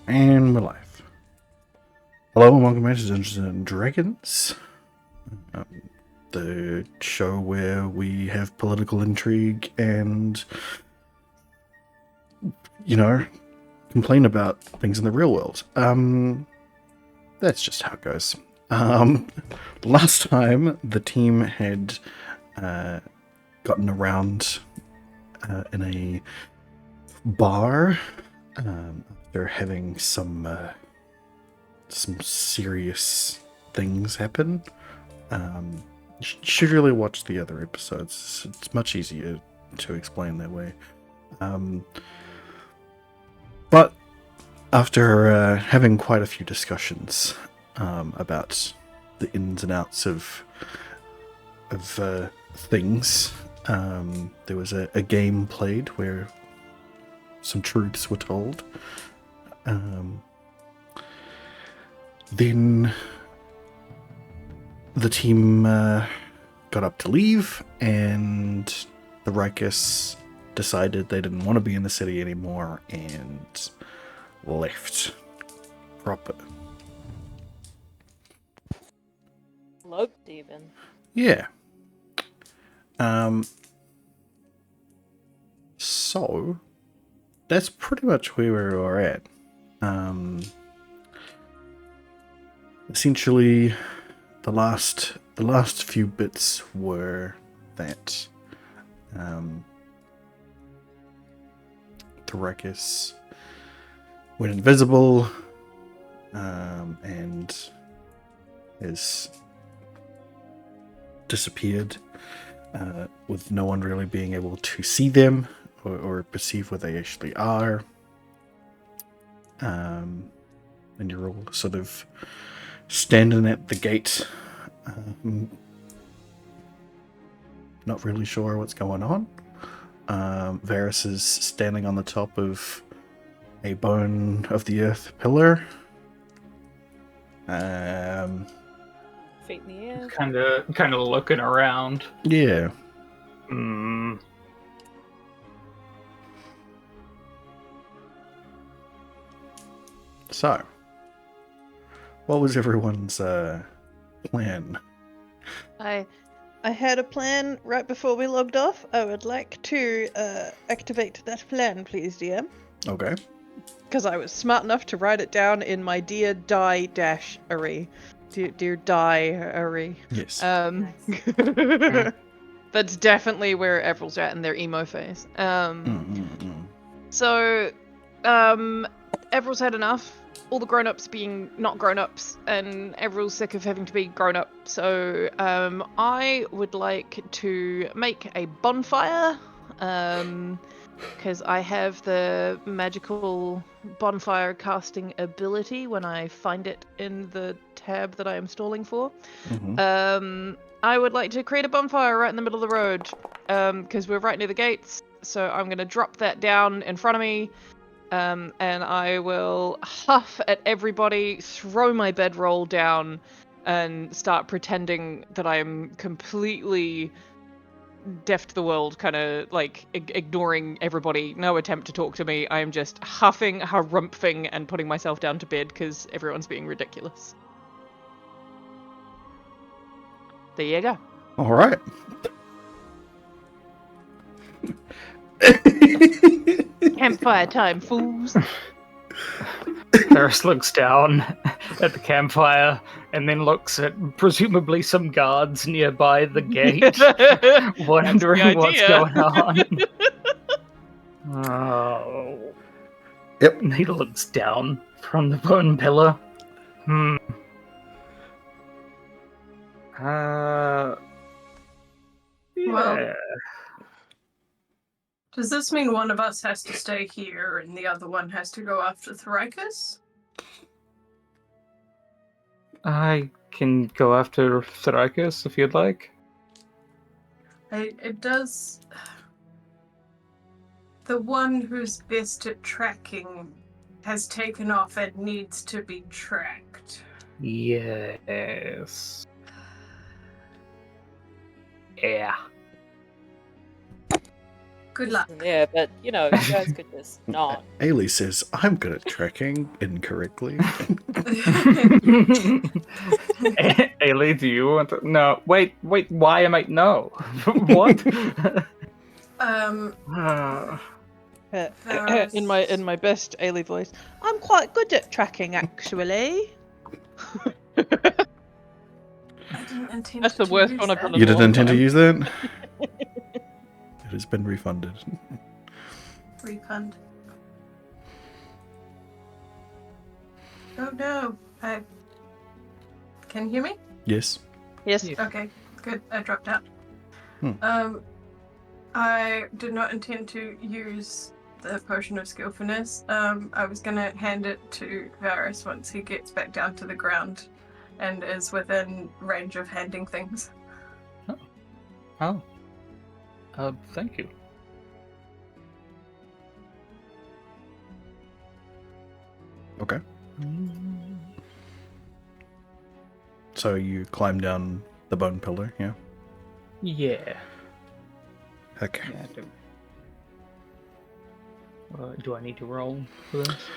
And we're live. Hello and welcome back to Dungeons and Dragons, the show where we have political intrigue and, complain about things in the real world. That's just how it goes. Last time the team had gotten around in a bar after having some serious things happen. You should really watch the other episodes. It's much easier to explain that way. But after having quite a few discussions about the ins and outs of things, there was a game played where some truths were told. Then the team got up to leave, and the Rikus decided they didn't want to be in the city anymore and left proper. Loped even. Yeah. So that's pretty much where we were at. Essentially, the last few bits were that Thoracus went invisible and has disappeared, with no one really being able to see them or perceive where they actually are. And you're all sort of standing at the gate, not really sure what's going on. Varys is standing on the top of a bone of the earth pillar. Feet in the air. Kind of looking around. Yeah. So, what was everyone's plan? I had a plan right before we logged off. I would like to activate that plan, please, DM. Okay. Because I was smart enough to write it down in my Dear Die Dash array. Dear Die array. Yes. That's definitely where Everill's at in their emo phase. So, Everill's had enough. All the grown-ups being not grown-ups, and Everill's sick of having to be grown-up. So, I would like to make a bonfire, because I have the magical bonfire casting ability when I find it in the tab that I am stalling for. I would like to create a bonfire right in the middle of the road, because we're right near the gates. So I'm going to drop that down in front of me. And I will huff at everybody, throw my bedroll down, and start pretending that I'm completely deaf to the world, kind of like ignoring everybody. No attempt to talk to me. I am just huffing, harumphing, and putting myself down to bed because everyone's being ridiculous. There you go. All right. Campfire time, fools. Varys looks down at the campfire and then looks at presumably some guards nearby the gate, wondering what's going on. Oh. Yep. And he looks down from the bone pillar. Yeah. Well, does this mean one of us has to stay here and the other one has to go after Thoracus? I can go after Thoracus if you'd like. It does. The one who's best at tracking has taken off and needs to be tracked. Yes. Yeah. Good luck. Yeah, but you know, you guys could just not. Ailey says, I'm good at tracking incorrectly. Ailey, do you want to? No, wait, why am I? No. What? In my best Ailey voice, I'm quite good at tracking, actually. I didn't intend That's the to worst use one I've that. done. You didn't intend to use that? It has been refunded. Refund. Oh no! Can you hear me? Yes. Yes. Okay, good. I dropped out. Hmm. I did not intend to use the potion of skillfulness. I was gonna hand it to Varys once he gets back down to the ground and is within range of handing things. Oh. Thank you. Okay. So you climb down the bone pillar, yeah? Yeah. Okay. Yeah, do I need to roll for this?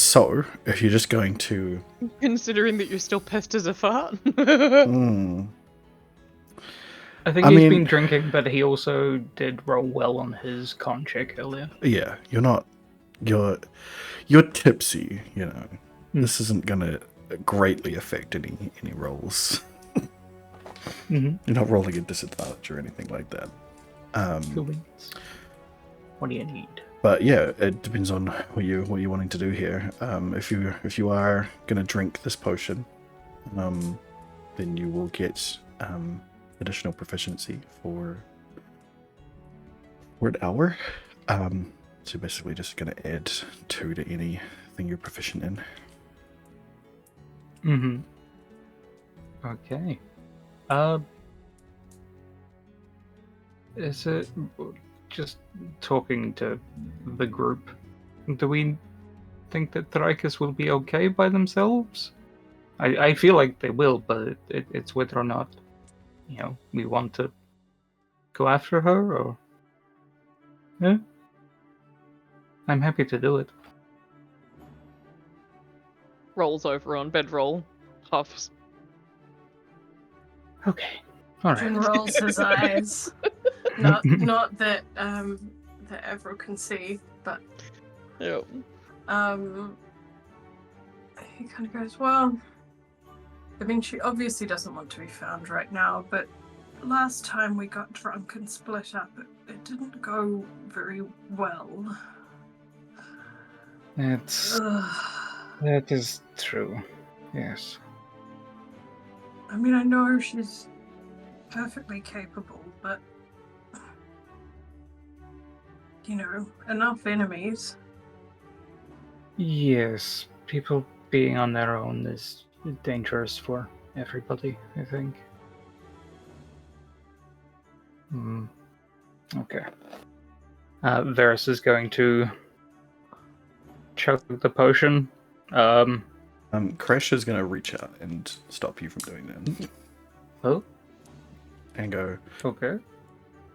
So, if you're just going to... Considering that you're still pissed as a fart. I think he's been drinking, but he also did roll well on his con check earlier. Yeah, you're not... You're tipsy, you know. This isn't gonna greatly affect any rolls. Mm-hmm. You're not rolling a disadvantage or anything like that. What do you need? But yeah, it depends on what you're wanting to do here. If you are gonna drink this potion, then you will get additional proficiency for an hour. So basically, just gonna add 2 to anything you're proficient in. Mm-hmm. Okay. Is it just talking to the group? Do we think that Thrykus will be okay by themselves? I feel like they will, but it's whether or not, you know, we want to go after her or. Yeah. I'm happy to do it. Rolls over on bedroll, huffs. Okay. All right. Jin rolls his eyes. Not that that Avril can see, but Yep. he kind of goes, well, I mean, she obviously doesn't want to be found right now, but last time we got drunk and split up, it didn't go very well. That is true. Yes. I mean, I know she's perfectly capable, but you know, enough enemies. Yes, people being on their own is dangerous for everybody, I think. Okay. Varys is going to chug the potion. Crash is gonna reach out and stop you from doing that. Oh. And go. Okay.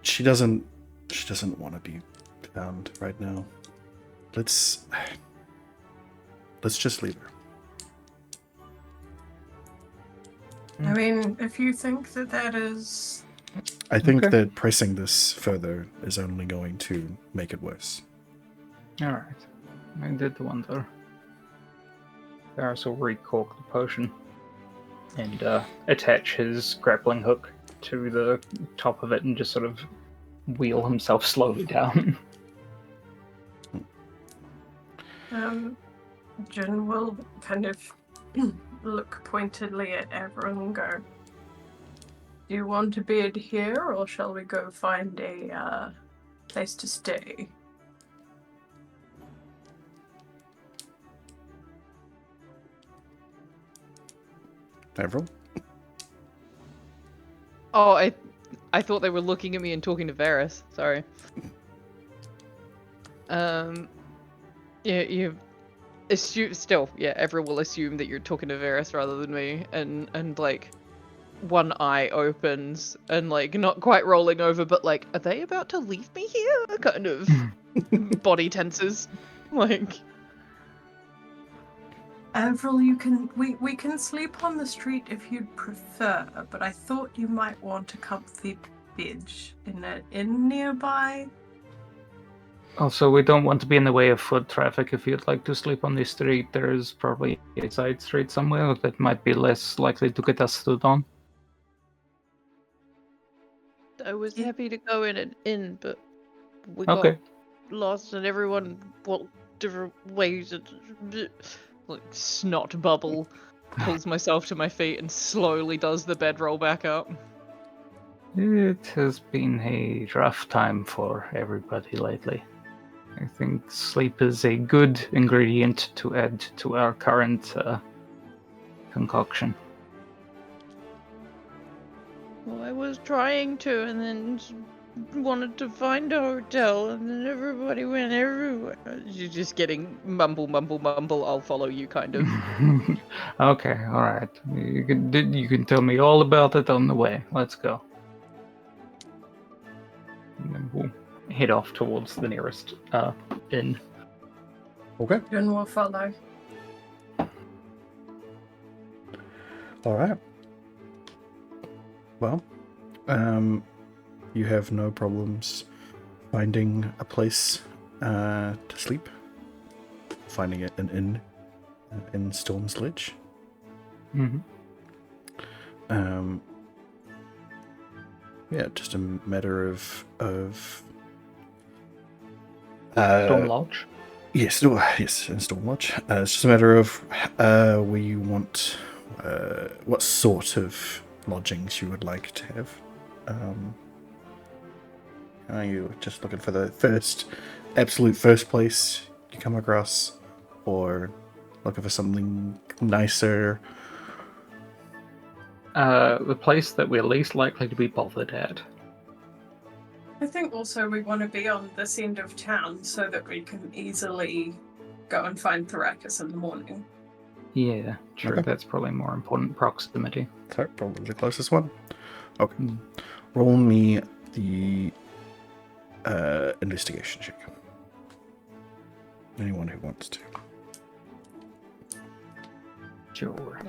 She doesn't want to be found right now. Let's just leave her. I mean, if you think that is... I think that pressing this further is only going to make it worse. Alright. I did wonder. Varys will recork the potion and attach his grappling hook to the top of it and just sort of wheel himself slowly down. Jin will kind of look pointedly at everyone and go, do you want to bid here, or shall we go find a place to stay? Avril? Oh, I thought they were looking at me and talking to Varys. Sorry. Yeah, you assume still. Yeah, everyone will assume that you're talking to Varys rather than me, and like, one eye opens and like not quite rolling over, but like, are they about to leave me here? Kind of body tenses. Like, Avril, we can sleep on the street if you'd prefer, but I thought you might want a comfy bed in an inn nearby. Also, we don't want to be in the way of foot traffic. If you'd like to sleep on the street, there's probably a side street somewhere that might be less likely to get us stood on. I was happy to go in an inn, but we Okay. got lost and everyone walked different ways. Like, snot bubble pulls myself to my feet and slowly does the bedroll back up. It has been a rough time for everybody lately. I think sleep is a good ingredient to add to our current concoction. Well, I was trying to, and then wanted to find a hotel, and then everybody went everywhere. You're just getting mumble, I'll follow you, kind of. Okay, all right. You can tell me all about it on the way. Let's go. And then we'll head off towards the nearest inn. Okay. Then we'll follow. All right. Well, you have no problems finding a place to sleep. Finding an inn in Storm's Ledge. Mm-hmm. Yeah, just a matter of Storm Lodge. yes, in Storm Lodge. It's just a matter of where you want, what sort of lodgings you would like to have. Are you just looking for the absolute first place you come across, or looking for something nicer? The place that we're least likely to be bothered at. I think also we want to be on this end of town so that we can easily go and find Thrakus in the morning. Yeah, true. Okay. That's probably more important proximity. So probably the closest one. Okay. Roll me the investigation check. Anyone who wants to. Sure.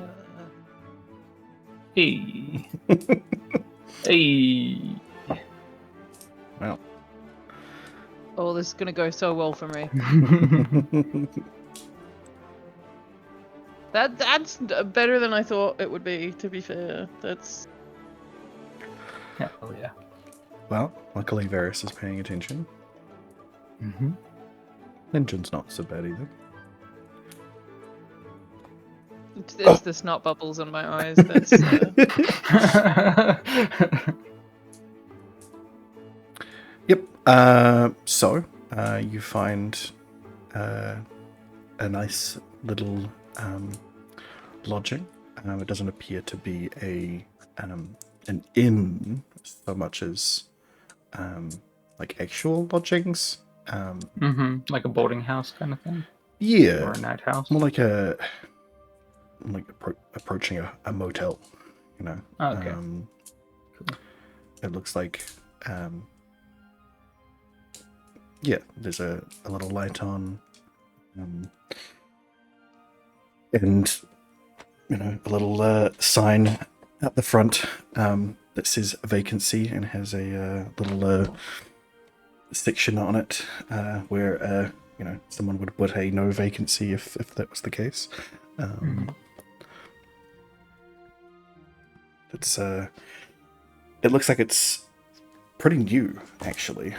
Hey. Hey. Well. Oh, this is gonna go so well for me. That's better than I thought it would be, to be fair. That's... Yeah, oh yeah. Well, luckily Varys is paying attention. Mm-hmm. Engine's not so bad either. It's the snot bubbles on my eyes. That's... Yep. So you find a nice little lodging. It doesn't appear to be an inn so much as like actual lodgings. Like a boarding house kind of thing? Yeah. Or a night house? More like approaching a motel, you know. Okay. Cool. It looks like yeah, there's a little light on, and you know, a little sign at the front that says vacancy and has a little section on it where you know, someone would put a no vacancy if that was the case. It's it looks like it's pretty new, actually.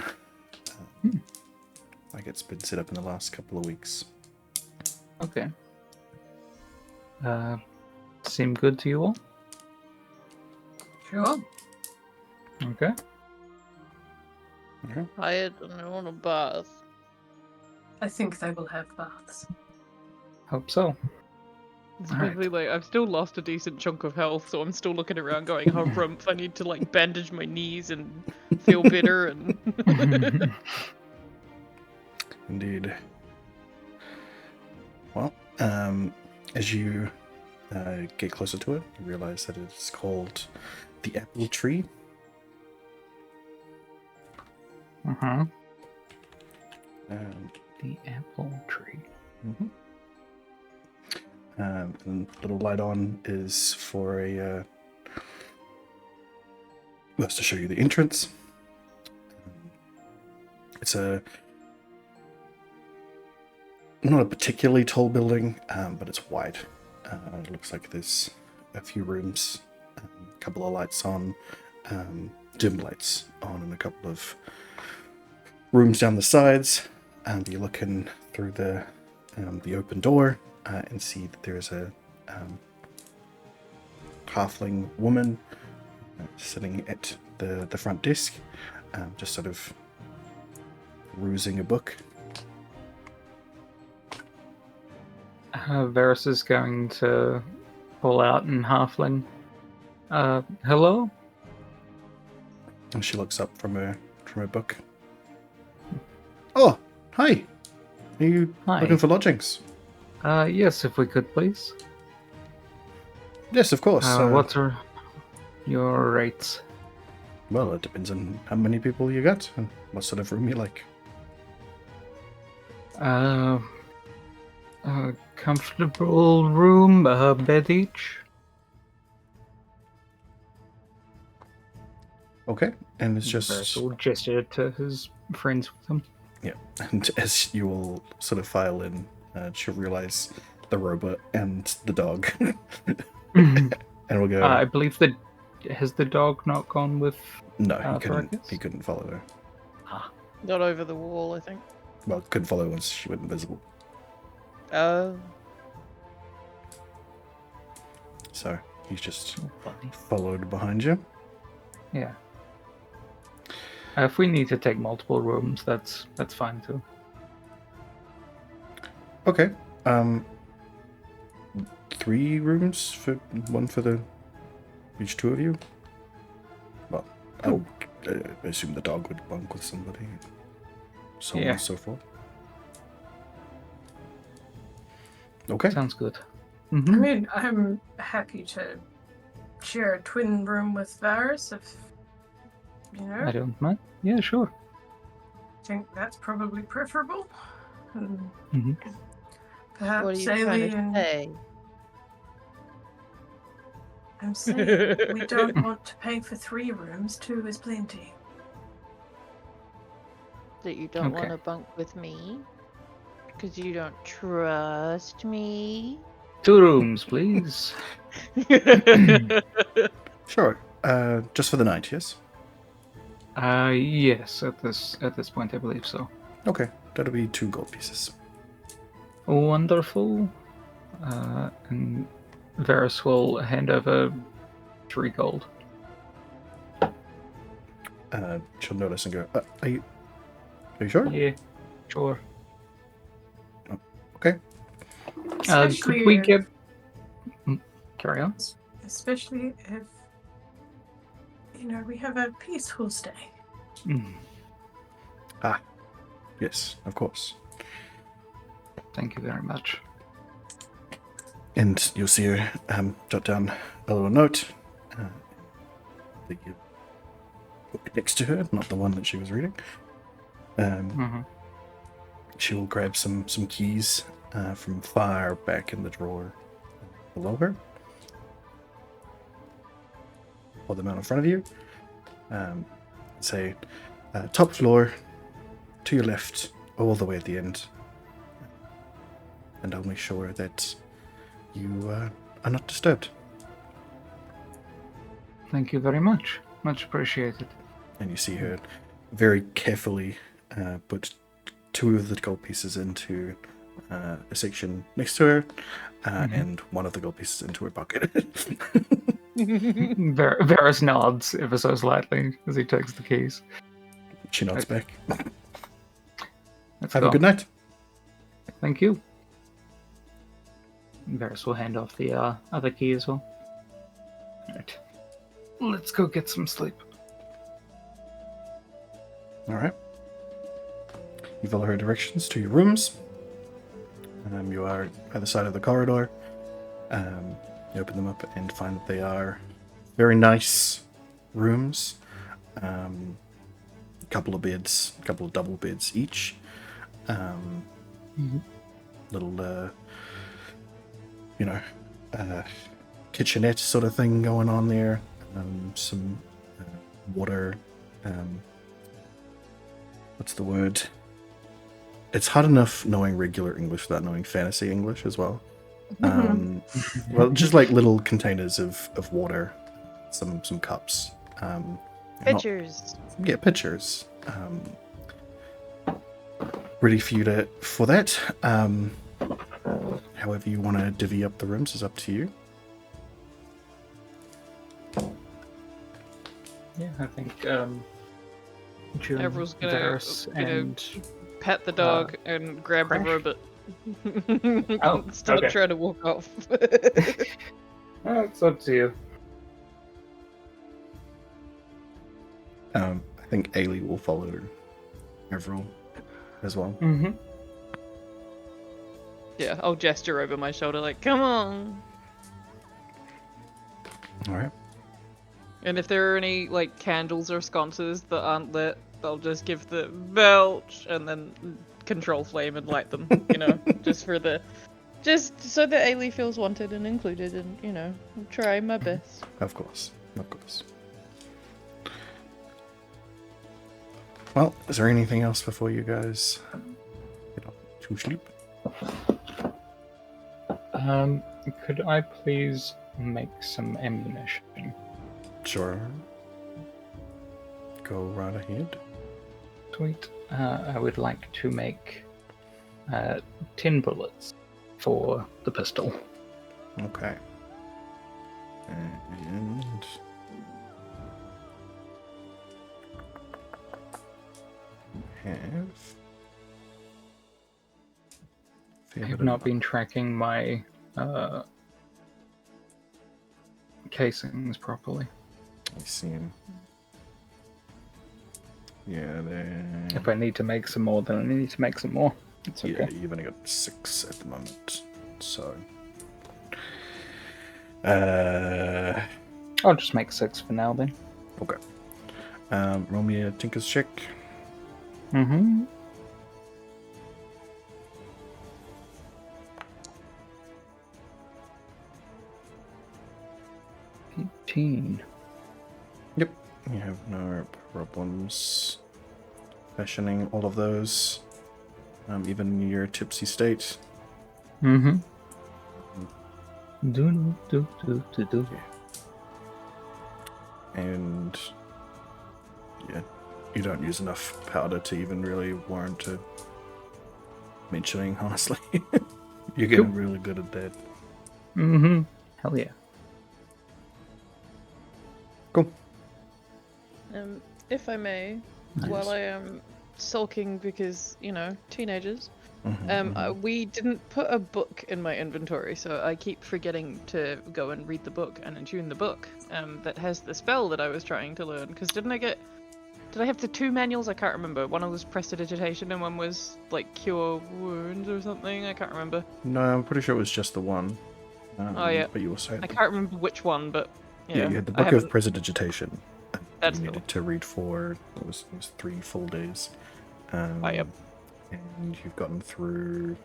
Like it's been set up in the last couple of weeks. Okay. Seem good to you all? Sure. Okay. Yeah. I don't want a bath. I think they will have baths. Hope so. Especially, like, I've still lost a decent chunk of health, so I'm still looking around going, oh, rumph, I need to, like, bandage my knees and feel bitter and... Indeed. Well, as you get closer to it, you realize that it's called the Apple Tree. Uh-huh. Um, The apple tree. mhm. And little light on is for a. That's to show you the entrance. It's not a particularly tall building, but it's wide. It looks like there's a few rooms, a couple of lights on, dim lights on, and a couple of rooms down the sides. And you're looking through the open door and see that there is a halfling woman sitting at the front desk, just sort of perusing a book. Varus is going to call out in halfling. Hello? And she looks up from her book. Oh, hi. Are you Hi. looking for lodgings? Yes, if we could, please. Yes, of course. What are your rates? Well, it depends on how many people you got and what sort of room you like. A comfortable room, a bed each. Okay, and it's Varus just will gesture to his friends with him. yeah. And as you all sort of file in, she'll realize the robot and the dog, and we'll go. I believe has the dog not gone with? No, he couldn't. Thoracus? He couldn't follow her. Not over the wall, I think. Well, couldn't follow once she went invisible. Oh. So he's just Funny. followed behind you. Yeah. If we need to take multiple rooms, that's fine too. Okay. 3 rooms for one for the each 2 of you. Well, Cool. I assume the dog would bunk with somebody, so on Yeah. and so forth. Okay. Sounds good. I Mm-hmm. mean, I'm happy to share a twin room with Varus if, you know, I don't mind. Yeah, sure. think that's probably preferable. And Mhm. perhaps What are you trying Ailey to and say? I'm saying we don't want to pay for 3 rooms, 2 is plenty. That you don't want Okay. to bunk with me? Because you don't trust me? 2 rooms, please. Sure. Just for the night, yes. Yes, at this point, I believe so. Okay, that'll be 2 gold pieces. Wonderful. And Varus will hand over 3 gold. She'll notice and go, Are you sure?" Yeah, sure. Okay. Could we get? Carry on. Especially if, you know, we have a peaceful stay. Mm, Yes, of course. thank you very much. And you'll see her jot down a little note. The book next to her, not the one that she was reading. Mm-hmm. She will grab some keys from far back in the drawer below her. Hold them out in front of you. Say, top floor, to your left, all the way at the end. And I'll make sure that you are not disturbed. Thank you very much. Much appreciated. And you see her very carefully put 2 of the gold pieces into a section next to her, and 1 of the gold pieces into her pocket. Varus nods ever so slightly as he takes the keys. She nods back. Let's Have go. a good night. Thank you. Varus will hand off the other key as well. Right. Let's go get some sleep. All right. You follow her directions to your rooms. You are at the side of the corridor. You open them up and find that they are very nice rooms. A couple of beds, a couple of double beds each. Little, kitchenette sort of thing going on there. Some water. What's the word? It's hard enough knowing regular English without knowing fantasy English as well. Well, just like little containers of water, some cups. Pictures. Pictures. Ready for you for that. However you want to divvy up the rooms is up to you. Yeah, I think June, Everyone's gonna, Varys, and pet the dog and grab the Crash? robot. Oh, Start okay. trying to walk off. It's up to you. I think Ailey will follow Avril as well. Mm-hmm. Yeah, I'll gesture over my shoulder like, come on. Alright. And if there are any, like, candles or sconces that aren't lit, I'll just give the belch and then control flame and light them, just so that Ailey feels wanted and included and, try my best. Of course. Well, is there anything else before you guys get off to sleep? Could I please make some ammunition? Sure. Go right ahead. Sweet. I would like to make 10 bullets for the pistol. Okay. And I have not been tracking my casings properly. I see him. Yeah, then. If I need to make some more, then I need to make some more. It's okay. Yeah, you've only got 6 at the moment, so. I'll just make 6 for now then. Okay. Roll me a Tinker's check. Mm-hmm. 18. Yep. You have no problems fashioning all of those, even in your tipsy state. Mm-hmm. Do. And yeah, you don't use enough powder to even really warrant mentioning, honestly. You're getting really good at that. Mm-hmm. Hell yeah. Cool. If I may, Nice. while I am sulking because, teenagers, Mhm. we didn't put a book in my inventory, so I keep forgetting to go and read the book and attune the book that has the spell that I was trying to learn. Because did I have the 2 manuals? I can't remember. One was prestidigitation and one was like cure wounds or something. I can't remember. No, I'm pretty sure it was just the one. Oh, yeah. But you also had I can't remember which one, but yeah, you had the I Book of haven't- Prestidigitation. That's you cool. needed to read for it was 3 full days. Yep. And you've gotten through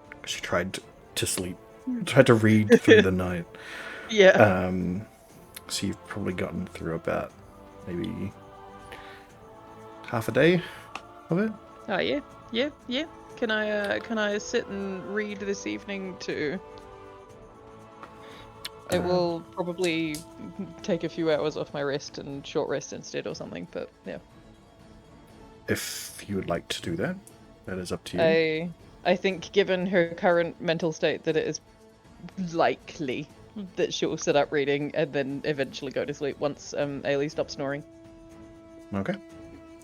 because you tried to sleep, tried to read through the night. Yeah. So you've probably gotten through about maybe half a day of it. Oh yeah. Can I sit and read this evening too? It will probably take a few hours off my rest and short rest instead or something, but yeah. If you would like to do that, that is up to you. I think given her current mental state that it is likely that she'll sit up reading and then eventually go to sleep once Ailey stops snoring. Okay.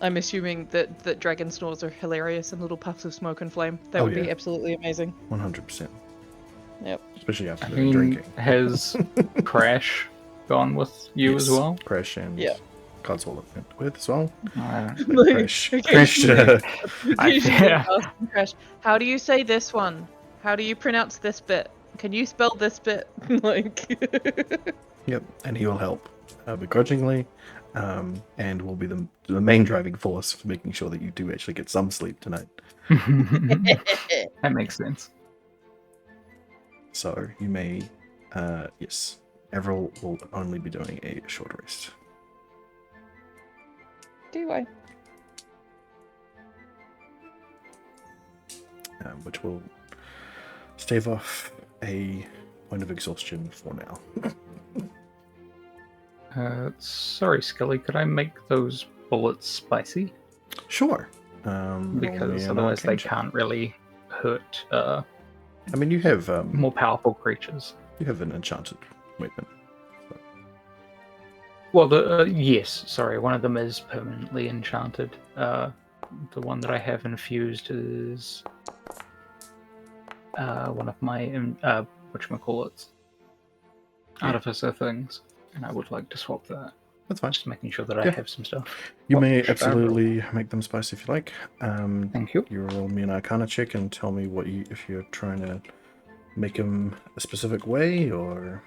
I'm assuming that dragon snores are hilarious and little puffs of smoke and flame. That would be yeah. absolutely amazing. 100%. Yep. Especially after I the mean, drinking. has Crash gone with you as Yes, well? Crash and Yeah. Codswallop went with as well. I don't Like, Crash. okay. Crash. I- yeah. Crash, how do you say this one? How do you pronounce this bit? Can you spell this bit? Like. Yep, and he will help begrudgingly, and will be the main driving force for making sure that you do actually get some sleep tonight. That makes sense. So you may, yes, Avril will only be doing a short rest. Do I? Which will stave off a point of exhaustion for now. Sorry, Scully, could I make those bullets spicy? Sure. Roll me Because an otherwise they arcane check. can't really hurt I mean, you have more powerful creatures. you have an enchanted weapon. Well, yes, sorry, one of them is permanently enchanted. The one that I have infused is one of my whatchamacallits, artificer things, and I would like to swap that. That's fine. Just making sure that I Yeah. have some stuff. You What may should I absolutely make them spicy if you like. Thank you. You roll me an Arcana check and tell me if you're trying to make them a specific way or.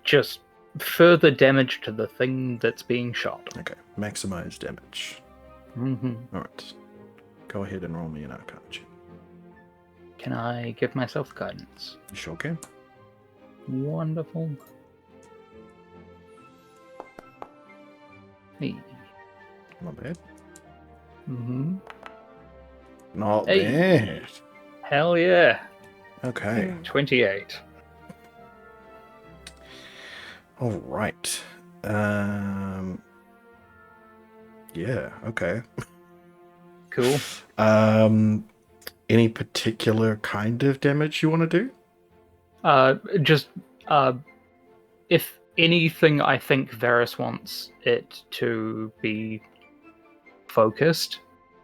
Just further damage to the thing that's being shot. Okay, maximize damage. Mm-hmm. All right, go ahead and roll me an Arcana check. Can I give myself guidance? You sure can. Wonderful. Hey. Not bad. Mm-hmm. Not Hey. bad. Hell yeah. Okay. 28. All right. Yeah. Okay. Cool. Any particular kind of damage you want to do? Just if anything, I think Varys wants it to be focused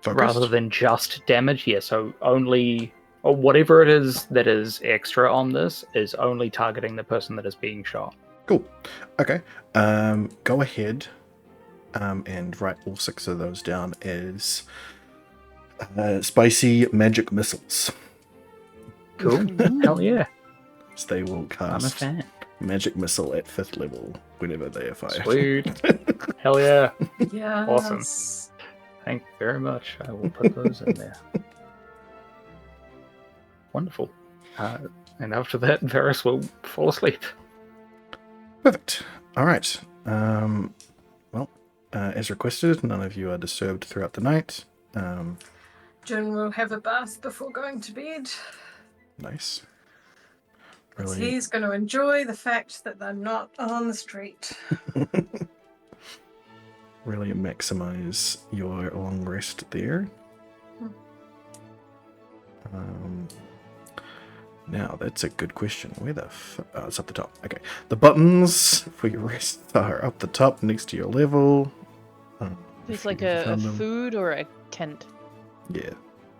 rather than just damage. Yeah, so only, or whatever it is that is extra on this is only targeting the person that is being shot. Cool. Okay. Go ahead and write all 6 of those down as spicy magic missiles. Cool. Hell yeah. So they will I'm a cast fan. magic missile at 5th level whenever they are fired. Sweet. Hell yeah. Yes. Awesome. Thank you very much. I will put those in there. Wonderful. And after that, Varys will fall asleep. Perfect. All right. As requested, none of you are disturbed throughout the night. Jin will have a bath before going to bed. Nice. 'Cause Really, he's going to enjoy the fact that they're not on the street. really maximize your long rest there. Now, that's a good question. Where the oh, it's up the top. Okay. The buttons for your rest are up the top next to your level. It's if like you a found them. food or a tent. Yeah.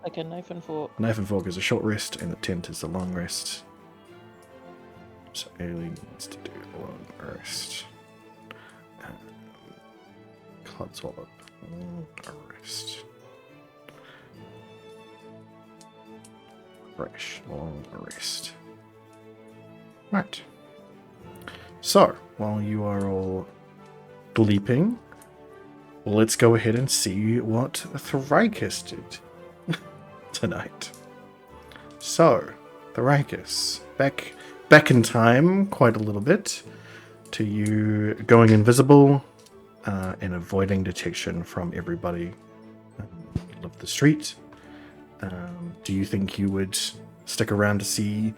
Like a knife and fork. Knife and fork is a short rest, and the tent is the long rest. So Ailey needs to do a long rest. Codswallop, long rest. Fresh, long rest. Right. So, while you are all sleeping, let's go ahead and see what Thrykus did tonight. So, Thrykus, back in time quite a little bit to you going invisible and avoiding detection from everybody of the street. Do you think you would stick around to see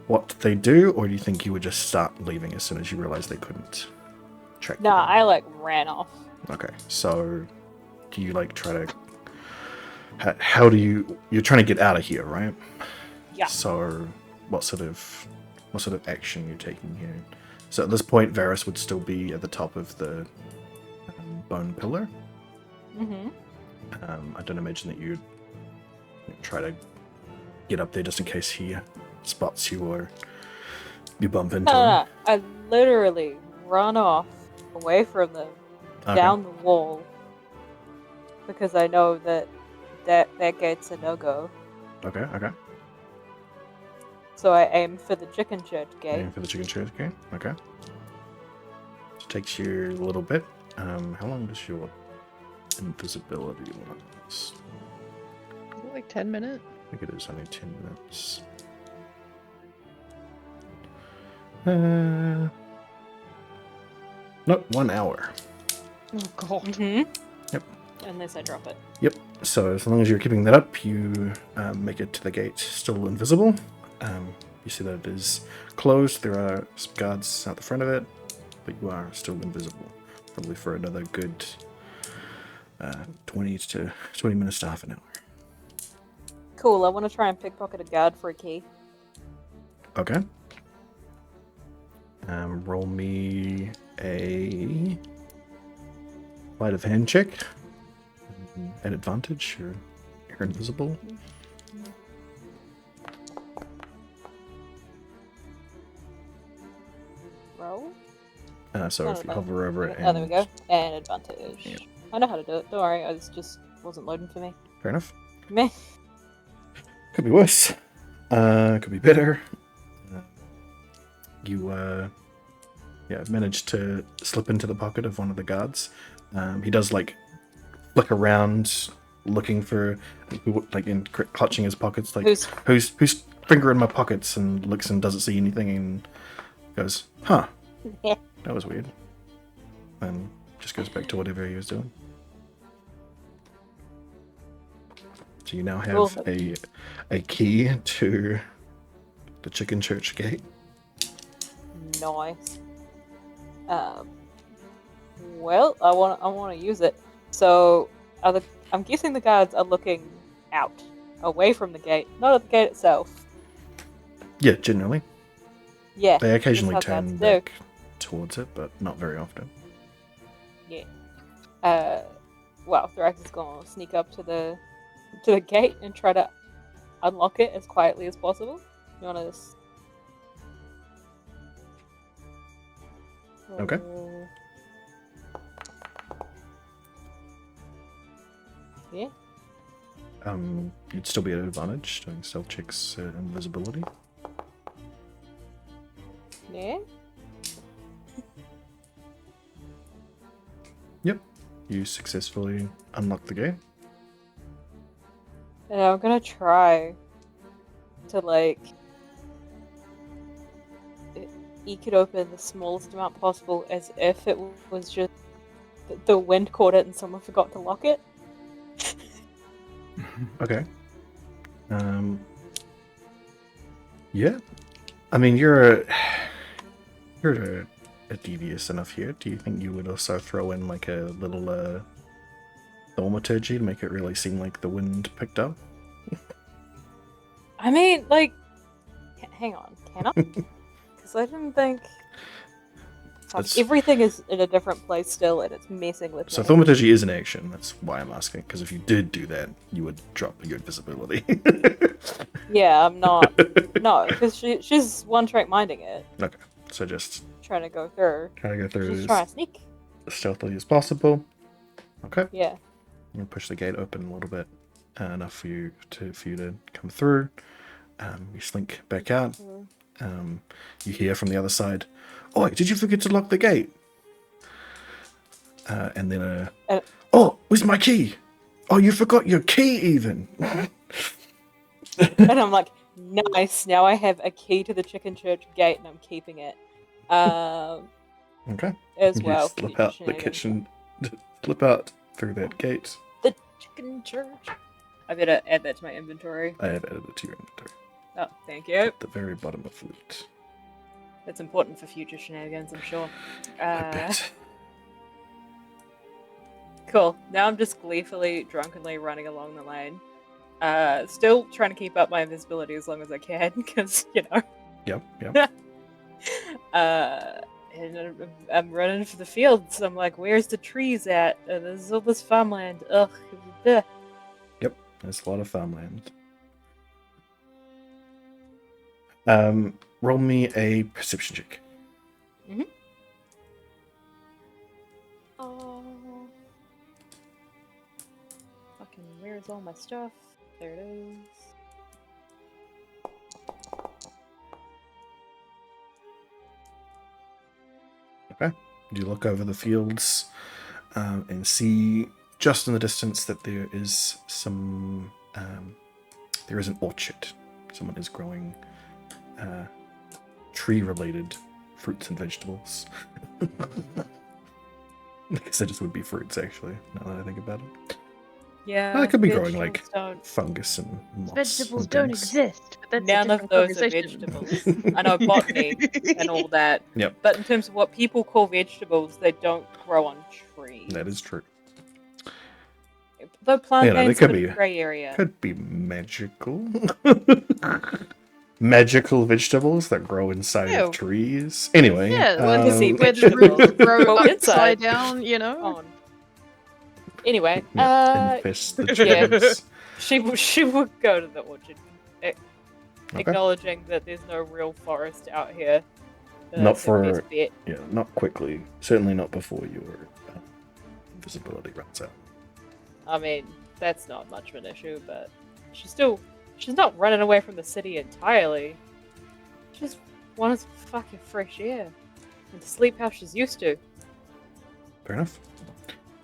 what they do, or do you think you would just start leaving as soon as you realized they couldn't track you Nah, down? I like ran off. Okay, so do you like try to... How do you... You're trying to get out of here, right? Yeah. So what sort of action you're taking here? So at this point, Varys would still be at the top of the bone pillar. Mm-hmm. I don't imagine that you'd try to get up there just in case he spots you or you bump into him. No, I literally run off away from them, Okay. down the wall, because I know that gate's a no-go. Okay. So I aim for the chicken church gate. Aim for the chicken church game. Okay. It takes you a little bit. How long does your invisibility last? Is it like 10 minutes? I think it is only 10 minutes. Nope, 1 hour. Oh god. Mm-hmm. Yep. Unless I drop it. Yep. So as long as you're keeping that up, you make it to the gate still invisible. You see that it is closed. There are some guards out the front of it, but you are still invisible. Probably for another good 20 minutes to half an hour. Cool, I want to try and pickpocket a guard for a key. Okay. Roll me a sleight of hand check. At advantage, you're invisible. Roll? So if you hover over it, Oh, there we and go. And advantage. Yeah. I know how to do it. Don't worry, it just wasn't loading for me. fair enough. Meh. Could be worse. Could be better. You managed to slip into the pocket of one of the guards. He does like flick around, looking for clutching his pockets, like who's finger in my pockets, and looks and doesn't see anything, and goes, "Huh, that was weird," and just goes back to whatever he was doing. So you now have a key to the chicken church gate. Nice. Well, I want to use it. So, I'm guessing the guards are looking out, away from the gate, not at the gate itself. Yeah, generally. Yeah. They occasionally that's how turn guards do. back towards it, but not very often. Yeah. Well, Thrax is gonna sneak up to the gate and try to unlock it as quietly as possible. You wanna just... Okay. Yeah. You'd still be at advantage doing stealth checks and invisibility. Yeah. Yep. You successfully unlock the gate. And I'm gonna try to eke it open the smallest amount possible, as if it was just the wind caught it and someone forgot to lock it. Okay. Yeah. I mean, you're a devious enough here. Do you think you would also throw in like a little thaumaturgy to make it really seem like the wind picked up? I mean, hang on, can I? Because I didn't think... Everything is in a different place still, and it's messing with So me. thaumaturgy is an action. That's why I'm asking. Because if you did do that, you would drop your invisibility. Yeah, I'm not. No, because she's one-track minding it. Okay. So just Trying to go through. She's trying to sneak. as stealthily as possible. Okay. Yeah. You push the gate open a little bit, enough for you to come through. You slink back out. You hear from the other side, "Oi, did you forget to lock the gate?" And then "Oh, where's my key? Oh, you forgot your key even." And I'm like, nice, now I have a key to the chicken church gate and I'm keeping it. Okay. As You well. slip out the kitchen, slip out through that gate. The chicken church. I better add that to my inventory. I have added it to your inventory. Oh, thank you. At the very bottom of loot. That's important for future shenanigans, I'm sure. I bet. Cool. Now I'm just gleefully, drunkenly running along the lane. Still trying to keep up my invisibility as long as I can, because, Yep. And I'm running for the fields. I'm like, where's the trees at? There's all this farmland. Ugh. Bleh. Yep. There's a lot of farmland. Roll me a perception check. Mm-hmm. Oh. Fucking, where's all my stuff? There it is. Okay. You look over the fields and see just in the distance that there is some. There is an orchard. Someone is growing tree-related fruits and vegetables. I guess that just would be fruits, actually. Now that I think about it. Yeah. Well, it could be growing like vegetables don't- fungus and moss. Vegetables and don't things. exist. But that's None a of different those are conversation. vegetables. I know botany and all that. Yep. But in terms of what people call vegetables, they don't grow on trees. That is true. Though plantains could are be- a grey area. Could be magical. Magical vegetables that grow inside Yeah. of trees. Anyway. Yeah, see where the vegetables roots grow grow upside inside. down, you know? On. Anyway, infest the yeah. trees. she would go to the orchard, Okay. acknowledging that there's no real forest out here. Not That's her best for- bet. Yeah, not quickly. Certainly not before your invisibility runs out. I mean, that's not much of an issue, but she's not running away from the city entirely. She just wants fucking fresh air and to sleep how she's used to. Fair enough.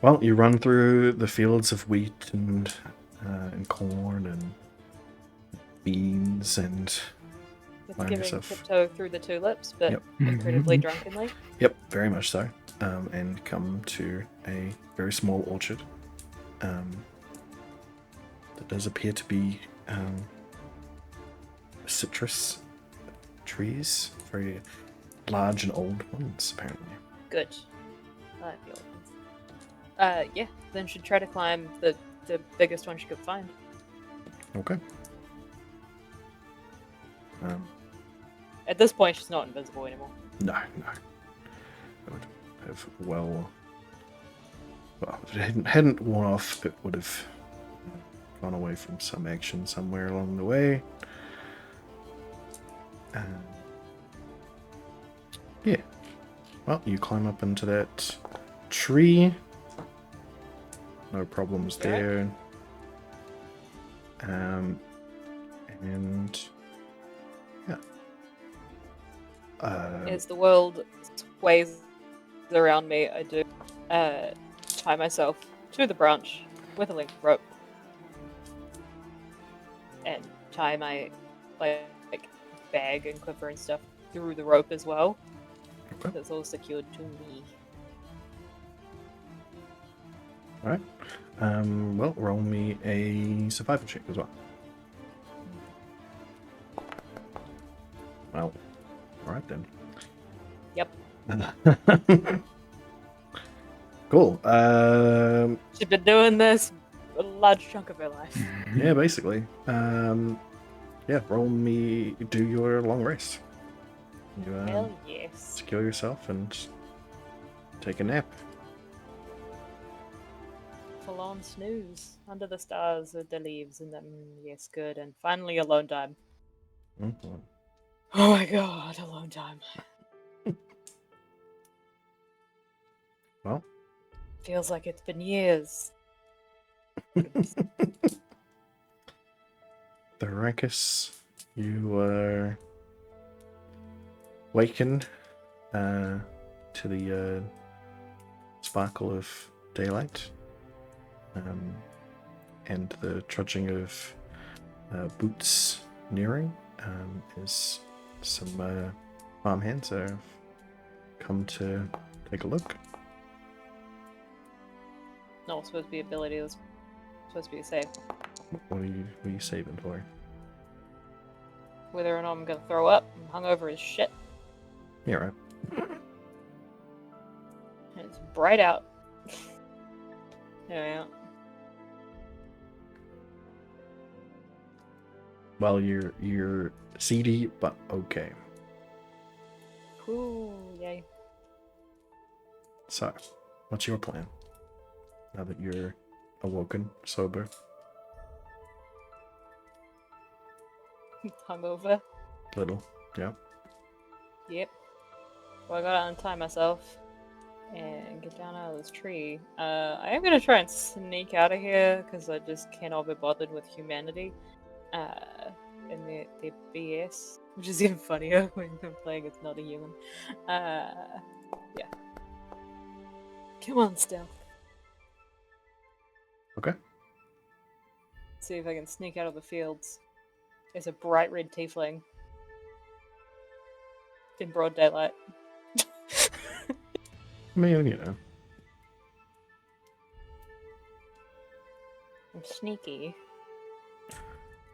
Well, you run through the fields of wheat and corn and beans and It's Find giving yourself. tiptoe through the tulips, but Yep. incredibly drunkenly. Yep, very much so. And come to a very small orchard. That does appear to be citrus trees, very large and old ones, apparently. Good. I like the old ones. Yeah, then she'd try to climb the biggest one she could find. Okay. At this point, she's not invisible anymore. No. I would have well, if it hadn't worn off, it would have gone away from some action somewhere along the way. Yeah. Well, you climb up into that tree. No problems Okay. there. And yeah. As the world sways around me, I do tie myself to the branch with a length of rope and tie my like bag and quiver and stuff through the rope as well. Okay. That's all secured to me. Alright. Well, roll me a survival check as well. Well, alright then. Yep. Cool. She's been doing this a large chunk of her life. Yeah, basically. Yeah, roll me, do your long rest. You Hell yes. secure yourself and take a nap. Full on snooze under the stars with the leaves and them. Yes, good. And finally, alone time. Mhm. Oh my god, alone time. Well, Feels like it's been years. Thoracus, you are wakened to the sparkle of daylight and the trudging of boots nearing as some farmhands have come to take a look. Not supposed to be ability, it was supposed to be a save. What are you saving for? Whether or not I'm gonna throw up, I'm hungover as shit. Yeah, right. And it's bright out. Yeah. Well, you're seedy, but okay. Cool, yay. So, what's your plan? Now that you're awoken, sober. Hungover. Little, yeah. Yep. Well, I gotta untie myself and get down out of this tree. I am gonna try and sneak out of here because I just cannot be bothered with humanity. And the BS, which is even funnier when I'm playing it's not a human. Yeah. Come on, stealth. Okay. See if I can sneak out of the fields. There's a bright red tiefling. In broad daylight. I mean, you know. I'm sneaky.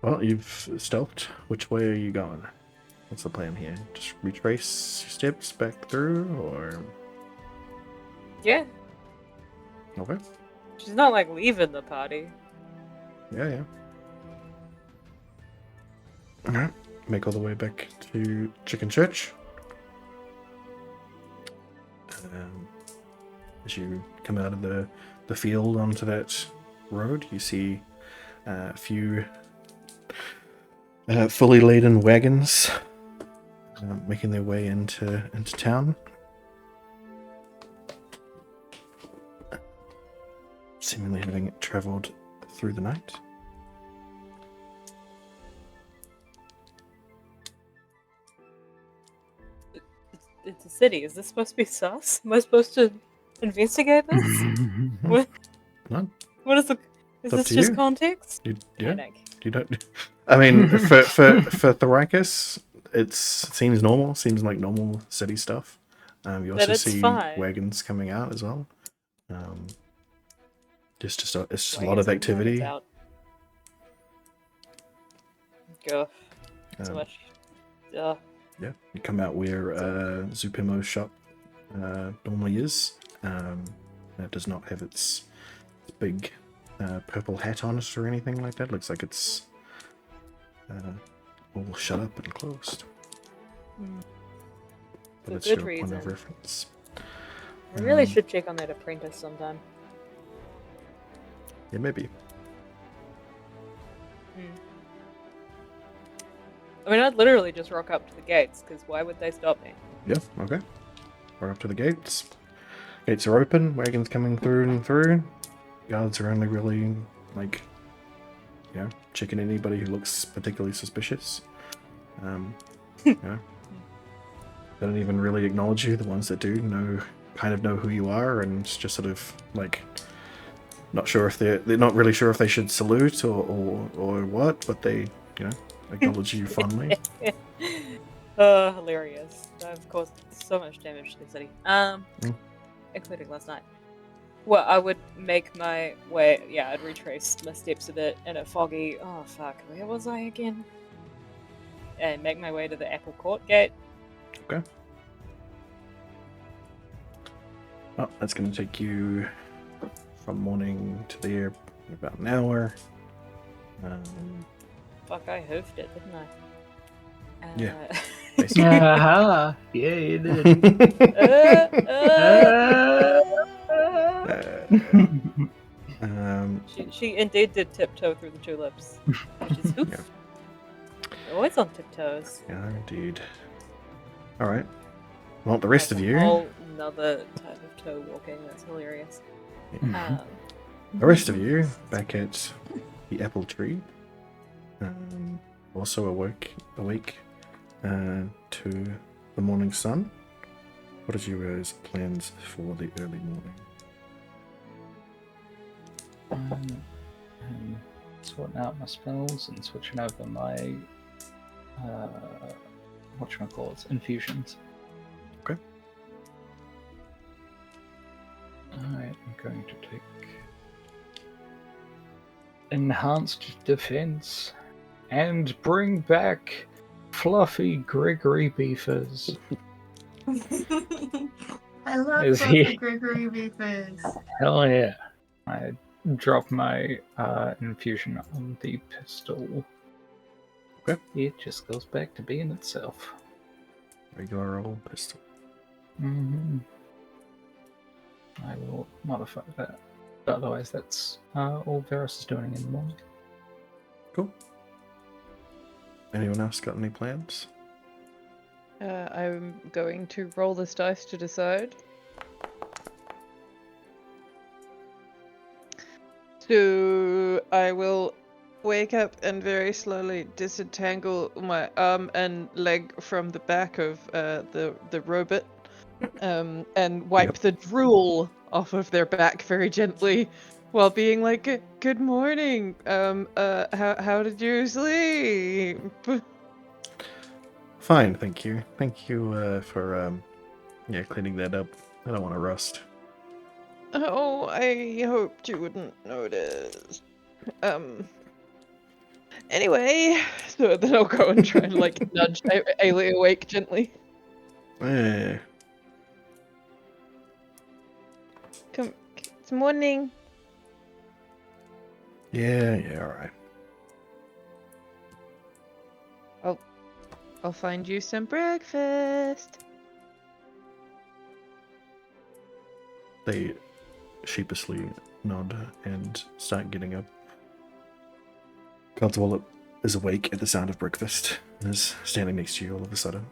Well, you've stealthed. Which way are you going? What's the plan here? Just retrace your steps back through, or... Yeah. Okay. She's not like leaving the party. Yeah. Alright. Make all the way back to Chicken Church. As you come out of the field onto that road, you see a few fully laden wagons making their way into town. Seemingly having travelled through the night. It's a city. Is this supposed to be sus? Am I supposed to investigate this? What? No. What is the? Is It's up this to just you. context? Yeah. Panic. You don't. I mean, for Thoricus, it seems normal. Seems like normal city stuff. You But also it's see fine. wagons coming out as well. It's just a Wagons lot of and activity. wagons out. Go. So Um, much. Yeah, you come out where Zupimo's shop normally is. It does not have its big purple hat on it or anything like that. Looks like it's all shut up and closed. But For it's good your point of reason. reference. I really Um, should check on that apprentice sometime. Yeah, maybe. I mean, I'd literally just rock up to the gates, because why would they stop me? Yeah, okay. We're up to the gates. Gates are open, wagons coming through and through. Guards are only really, like, you know, checking anybody who looks particularly suspicious. You know, they don't even really acknowledge you. The ones that do kind of know who you are, and just sort of, like, not sure if they're not really sure if they should salute or what, but they, you know, acknowledge you fondly. Oh, hilarious. I've caused so much damage to the city. Including last night. Well, I would make my way, yeah, I'd retrace my steps a bit in a foggy, oh fuck, where was I again? And make my way to the Apple Court gate. Okay. Well, that's going to take you from morning to there about an hour. Fuck, I hoofed it, didn't I? Yeah. Uh, Basically. Aha! Yeah, you did. She indeed did tiptoe through the tulips, which is oof. Yeah. Always on tiptoes. Yeah, indeed. Alright. Well, the rest That's of a you, whole another type of toe walking. That's hilarious. the rest of you, back at the apple tree, also awake to the morning sun. What is your guys' plans for the early morning? Sorting out my spells and switching over my whatchamacallits, infusions. Okay. Alright, I'm going to take enhanced defense and bring back fluffy Gregory Beefers. I love Is Dr. he- Gregory Beefers. Hell yeah. I drop my infusion on the pistol. Okay. It just goes back to being itself. Regular old pistol. I will modify that. But otherwise, that's all Varus is doing in the morning. Cool. Anyone else got any plans? I'm going to roll this dice to decide. So I will wake up and very slowly disentangle my arm and leg from the back of the robot, and wipe Yep. the drool off of their back very gently, while being like, "Good morning. How did you sleep?" Fine, thank you. Thank you for cleaning that up. I don't want to rust. Oh, I hoped you wouldn't notice. Anyway, so then I'll go and try and like nudge Ailey awake gently. Eh, Come, it's morning. yeah, alright. I'll find you some breakfast. They sheepishly nod and start getting up. Constable is awake at the sound of breakfast and is standing next to you all of a sudden.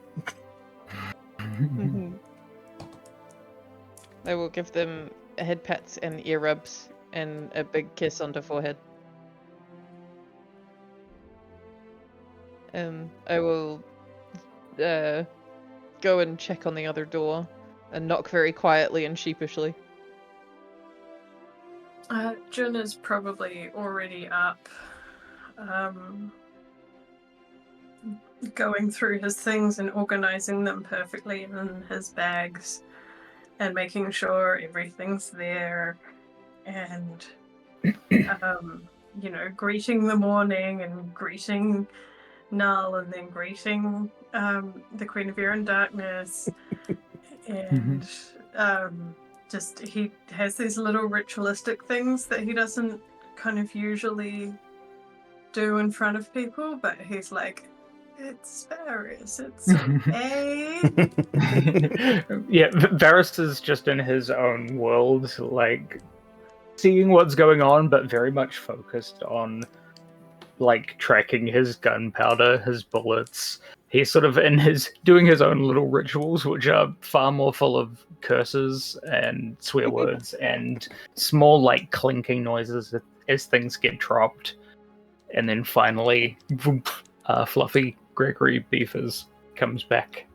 I will give them head pats and ear rubs and a big kiss on the forehead. I will go and check on the other door and knock very quietly and sheepishly. Jun is probably already up, going through his things and organizing them perfectly in his bags and making sure everything's there and, greeting the morning and greeting Null and then greeting the Queen of Air and Darkness and just he has these little ritualistic things that he doesn't kind of usually do in front of people, but he's like, it's Varys, it's okay. Yeah, Varys is just in his own world, like seeing what's going on, but very much focused on like tracking his gunpowder, his bullets. He's sort of doing his own little rituals, which are far more full of curses and swear words and small like clinking noises as things get dropped. And then finally, Fluffy Gregory Beefers comes back.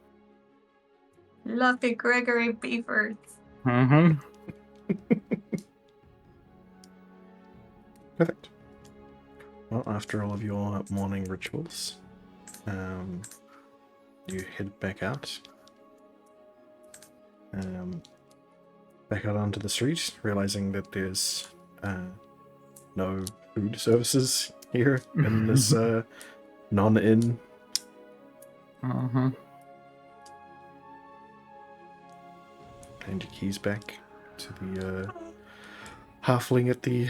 Fluffy Gregory Beefers. Mm-hmm. Perfect. Well, after all of your morning rituals, you head back out. Back out onto the street, realizing that there's no food services here in this non-inn. Uh-huh. Hand your keys back to the halfling at the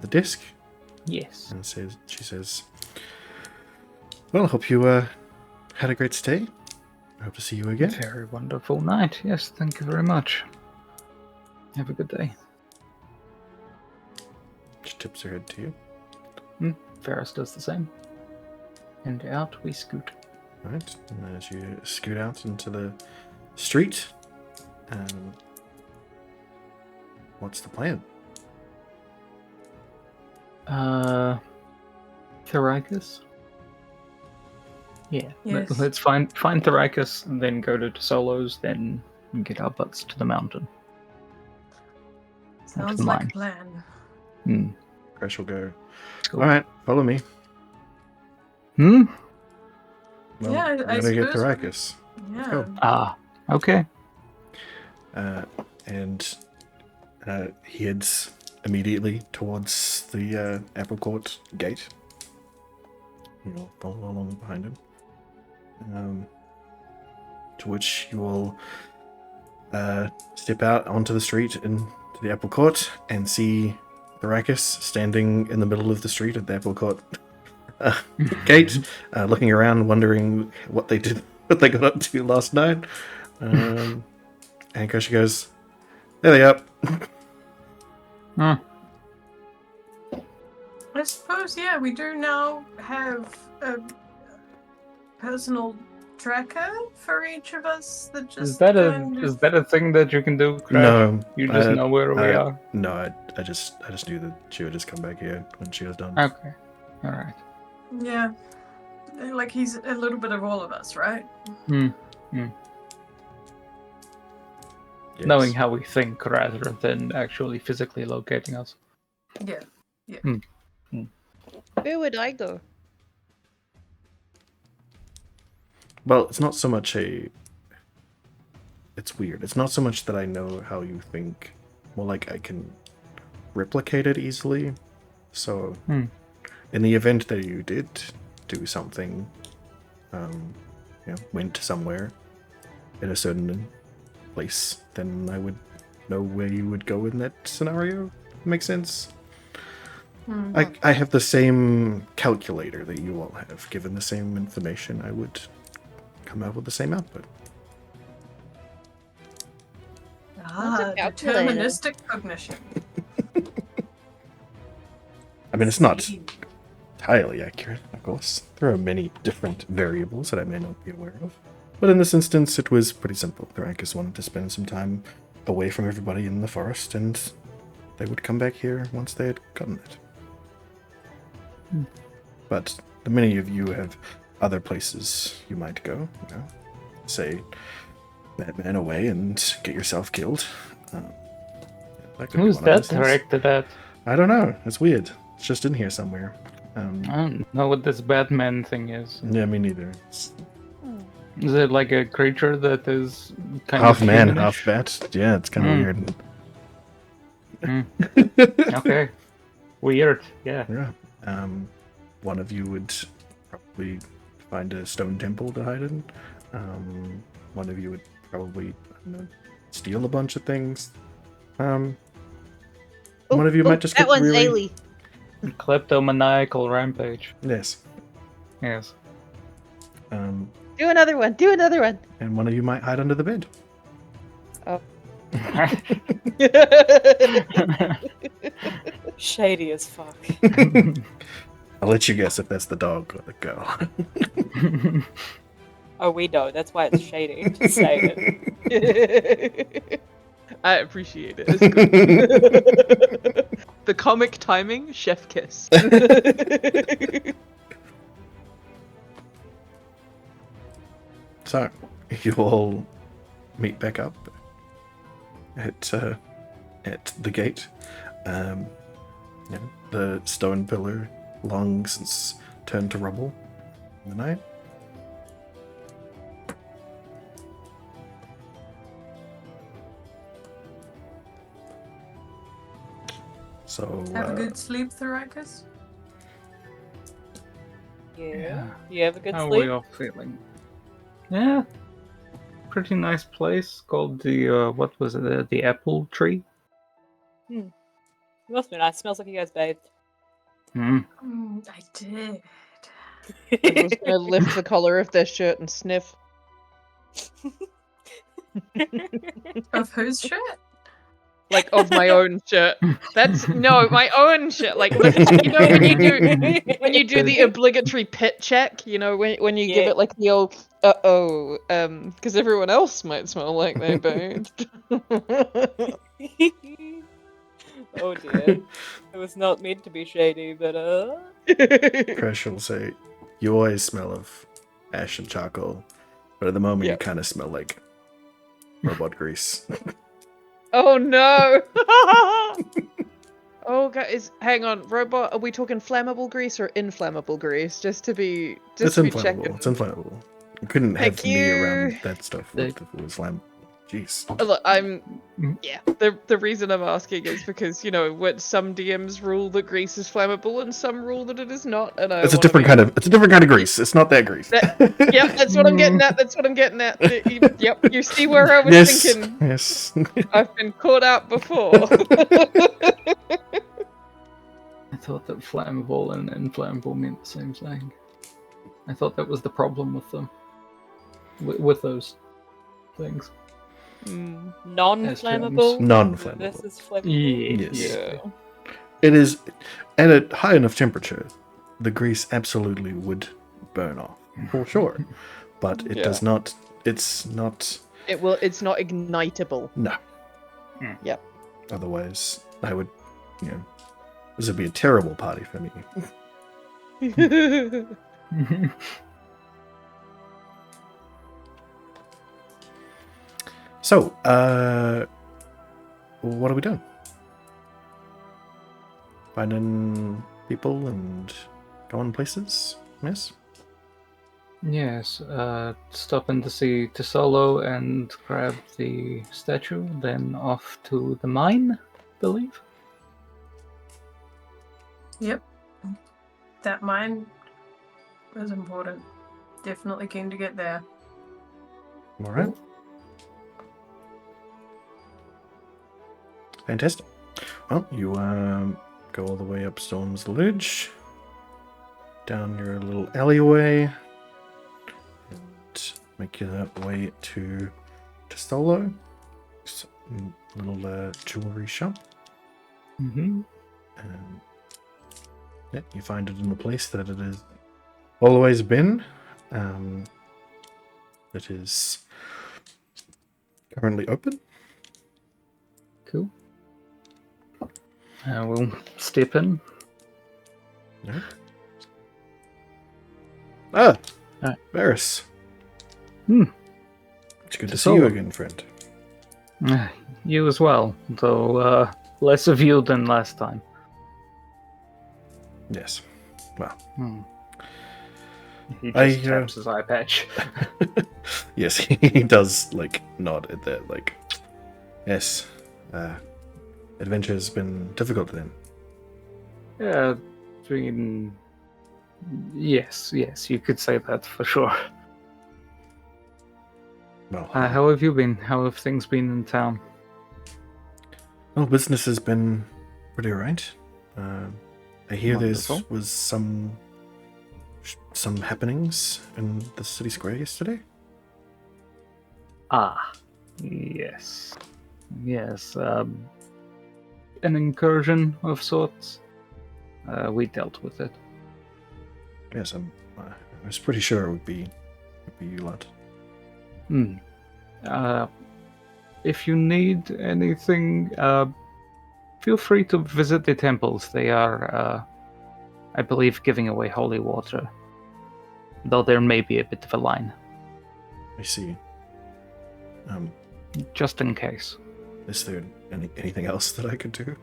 desk. Yes. And she says, well, I hope you had a great stay. I hope to see you again. Very wonderful night. Yes, thank you very much. Have a good day. She tips her head to you. Ferris does the same. And out we scoot. Alright, and as you scoot out into the street, what's the plan? Therikus? Yeah, Yes. let's find Therikus, and then go to Solo's, then get our butts to the mountain. Sounds the like mine. a plan. Crash will go, Cool. alright, follow me. Hmm? Well, Yeah, we're I gonna get suppose- Therikus. Yeah. go. Ah, okay. And he heads immediately towards the Apple Court gate. You'll follow along behind him. To which you will step out onto the street into the Apple Court and see Therikus standing in the middle of the street at the Apple Court gate, looking around, wondering what they got up to last night. And Kosha goes, there they are. Hmm. I suppose, yeah, we do now have a personal tracker for each of us that just Is that kind a of... thing that you can do, Crash? No, You just know where we are? No, I just knew that she would just come back here when she was done. Okay. Alright. Yeah. Like, he's a little bit of all of us, right? knowing how we think rather than actually physically locating us. Yeah. Where would I go? Well, it's not so much a... It's weird. It's not so much that I know how you think. More like I can replicate it easily. So, in the event that you did do something, went somewhere in a certain place, then I would know where you would go in that scenario. Makes sense? I have the same calculator that you all have. Given the same information, I would come out with the same output. calculator? Deterministic cognition. I mean, it's not entirely accurate, of course. There are many different variables that I may not be aware of. But in this instance, it was pretty simple. Thrakus wanted to spend some time away from everybody in the forest, and they would come back here once they had gotten it. But many of you have other places you might go. You know, say, madman away and get yourself killed. That could be Who's one of that those things. directed at? I don't know. It's weird. It's just in here somewhere. I don't know what this Batman thing is. Yeah, me neither. It's Is it like a creature that is kind half of man, humanish? half bat. Yeah, it's kind of weird. Okay. Weird, yeah. Yeah. One of you would probably find a stone temple to hide in. One of you would probably, I don't know, steal a bunch of things. One of you might just that get one's really... Ailey. Kleptomaniacal rampage. Yes. Yes. Do another one. Do another one. And one of you might hide under the bed. Oh. Shady as fuck. I'll let you guess if that's the dog or the girl. Oh, we know. That's why it's shady. Just say it. I appreciate it. It's good. The comic timing, chef kiss. So, you all meet back up at the gate. The stone pillar, long since turned to rubble in the night. So, Have a good sleep, Thrakus. Yeah. You have a good How are sleep? we all feeling? Yeah. Pretty nice place called the, what was it, the apple tree? It must be nice. Smells like you guys bathed. I did. Everyone's gonna lift the collar of their shirt and sniff. Of whose shirt? Like of my own shirt. That's no, my own shirt. Like you know when you do the obligatory pit check, you know when you give Yeah. it like the old because everyone else might smell like they bathed. Oh dear. It was not meant to be shady, but Crash will say, you always smell of ash and charcoal, but at the moment you kind of smell like robot grease. Oh no! Oh guys, hang on. Robot, are we talking flammable grease or inflammable grease? Just to be It's checking. inflammable. It's inflammable. You couldn't have Thank me you. around that stuff if it was flammable. Jeez. Look, the reason I'm asking is because, you know, what some DMs rule that grease is flammable and some rule that it is not, and It's a different kind of grease. It's not that grease. Yep, that's what I'm getting at. That's what I'm getting at. Yep, you see where I was Yes. thinking. Yes. I've been caught out before. I thought that flammable and inflammable meant the same thing. I thought that was the problem with them. With those things. non-flammable. Non-flammable. This is flammable. Yes. Yeah. It is at a high enough temperature. The grease absolutely would burn off for sure, but it does not. It's not. It's not ignitable. No. Yep. Otherwise, I would. This would be a terrible party for me. So, what are we doing? Finding people and going places? Yes? Yes, stopping to see Tesolo and grab the statue, then off to the mine, believe. Yep. That mine was important. Definitely keen to get there. Alright. Fantastic. Well, you go all the way up Storm's Ledge, down your little alleyway, and make your way to Solo. Little jewelry shop. Mm-hmm. And yeah, you find it in the place that it has always been. It is currently open. Cool. We'll step in. Yeah. Ah, Hi. Varys. Hmm. It's good to see you again, friend. You as well, though less of you than last time. Yes. Well. He just taps his eye patch. Yes, he does, like, nod at that, like, yes, adventure has been difficult then. Yeah, yes, you could say that for sure. Well, how have you been? How have things been in town? well, business has been pretty alright. I hear there Wonderful. was some happenings in the city square yesterday. Ah, yes. An incursion of sorts. We dealt with it. Yes, I was pretty sure it would be you lot. If you need anything, feel free to visit the temples. They are, I believe, giving away holy water. Though there may be a bit of a line. I see. Just in case. Is there anything else that I could do?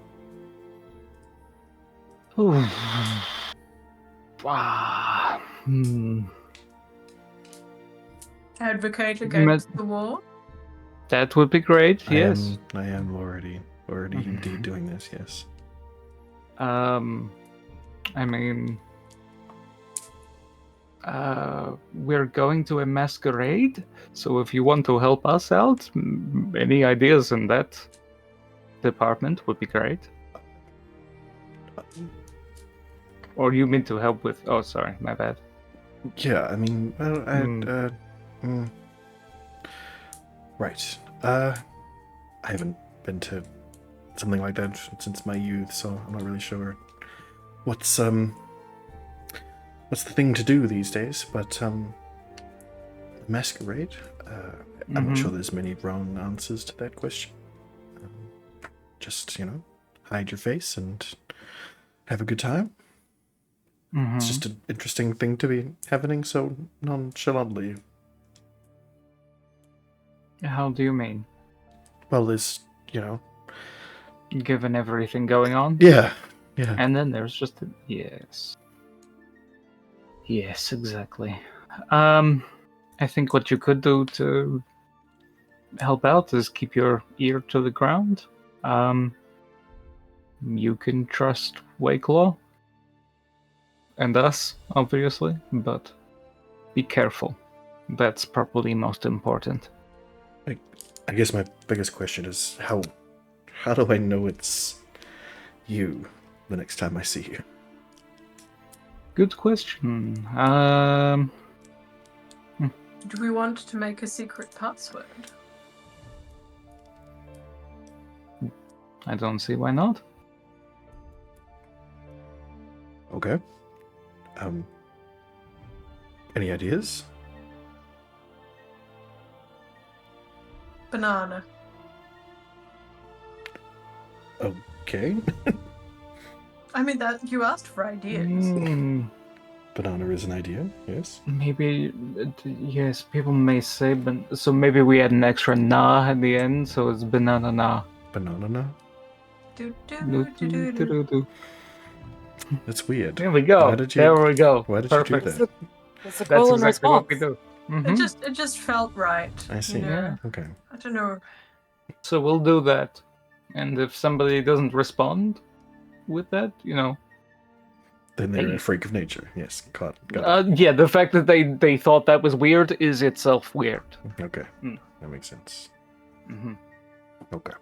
Advocate against the war? That would be great, yes. I am already indeed doing this, yes. I mean, we're going to a masquerade, so if you want to help us out, any ideas in that department would be great. Or you mean to help with... Oh, sorry, my bad. Yeah, I mean, well, right. I haven't been to something like that since my youth, so I'm not really sure what's the thing to do these days. But masquerade. I'm not sure there's many wrong answers to that question. Just hide your face and have a good time. It's just an interesting thing to be happening so nonchalantly. How do you mean? Well, there's, Given everything going on? Yeah. And then there's just... Yes. Yes, exactly. I think what you could do to help out is keep your ear to the ground. You can trust Wakelaw. And us, obviously, but be careful. That's probably most important. I guess my biggest question is how do I know it's you the next time I see you? Good question. Do we want to make a secret password? I don't see why not. Okay. Any ideas? Banana. Okay. I mean, that you asked for ideas. Banana is an idea, yes. Maybe, yes, people may say, but so maybe we add an extra na at the end, so it's banana na. Banana? Do, do, Do, do, do, do. do, do. That's weird. There we go. Why did you- There we go. Why did you Perfect. do that? That's a That's call and exactly response. what we do. It just felt right. I see. You know? Yeah. Okay. I don't know. So we'll do that. And if somebody doesn't respond with that, Then they're Hey. a freak of nature. Yes, got it. yeah, the fact that they thought that was weird is itself weird. Okay, Mm. that makes sense. hmm Okay.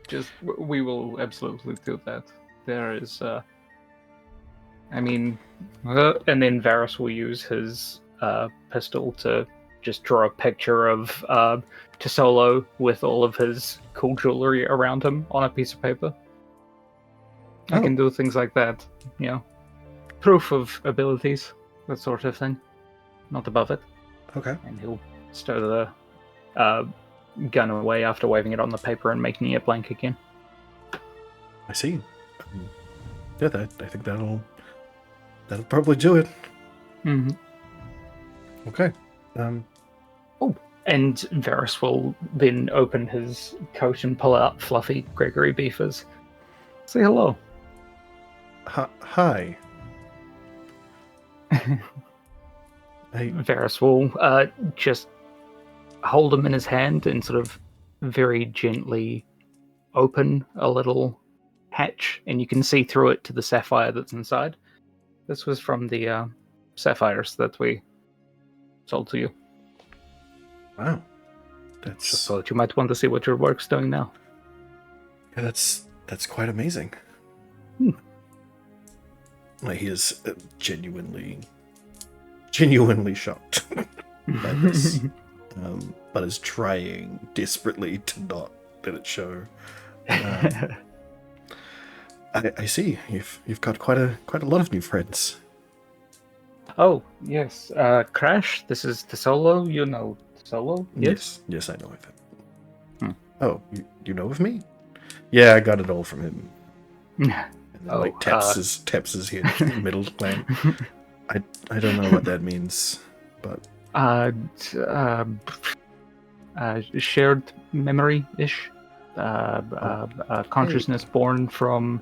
Just we will absolutely do that. There is, and then Varus will use his pistol to just draw a picture of Tesolo with all of his cool jewelry around him on a piece of paper. I can do things like that, proof of abilities, that sort of thing. Not above it. Okay. And he'll stow the gun away after waving it on the paper and making it blank again. I see. Yeah, I think that'll probably do it. Mm-hmm. Okay. And Varus will then open his coat and pull out Fluffy Gregory Beefers. Say hello. Hi. Varus will just hold him in his hand and sort of very gently open a little hatch, and you can see through it to the sapphire that's inside. This was from the sapphires that we sold to you. Wow. Just thought you might want to see what your work's doing now. Yeah, that's quite amazing. Like, he is genuinely shocked by this, but is trying desperately to not let it show. I see you've got quite a lot of new friends. Oh yes, Crash. This is Tesolo. You know Tesolo? Yes, I know of it. Oh, you know of me? Yeah, I got it all from him. And then, taps his head middle clan. I don't know what that means, but shared memory-ish, consciousness born from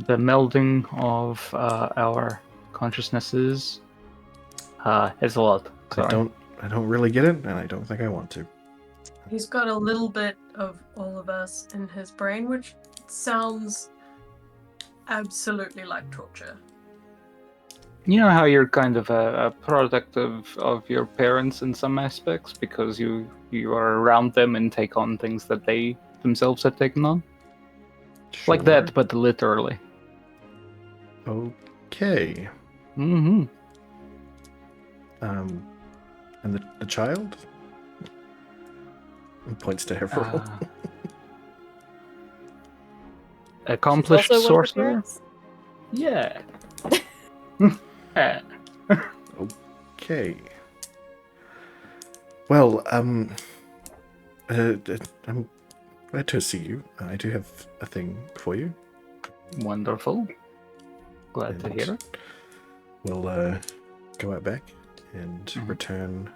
the melding of our consciousnesses. It's a lot. Sorry. I don't really get it, and I don't think I want to. He's got a little bit of all of us in his brain, which sounds absolutely like torture. You know how you're kind of a product of your parents in some aspects because you are around them and take on things that they themselves have taken on? Sure. Like that, but literally. Okay. Mm-hmm. And the child? And points to Heverl. Accomplished She's also one of the sorcerer? parents? Yeah. Okay. Well, I'm glad to see you. I do have a thing for you. Wonderful. Glad to hear it. We'll go out back and return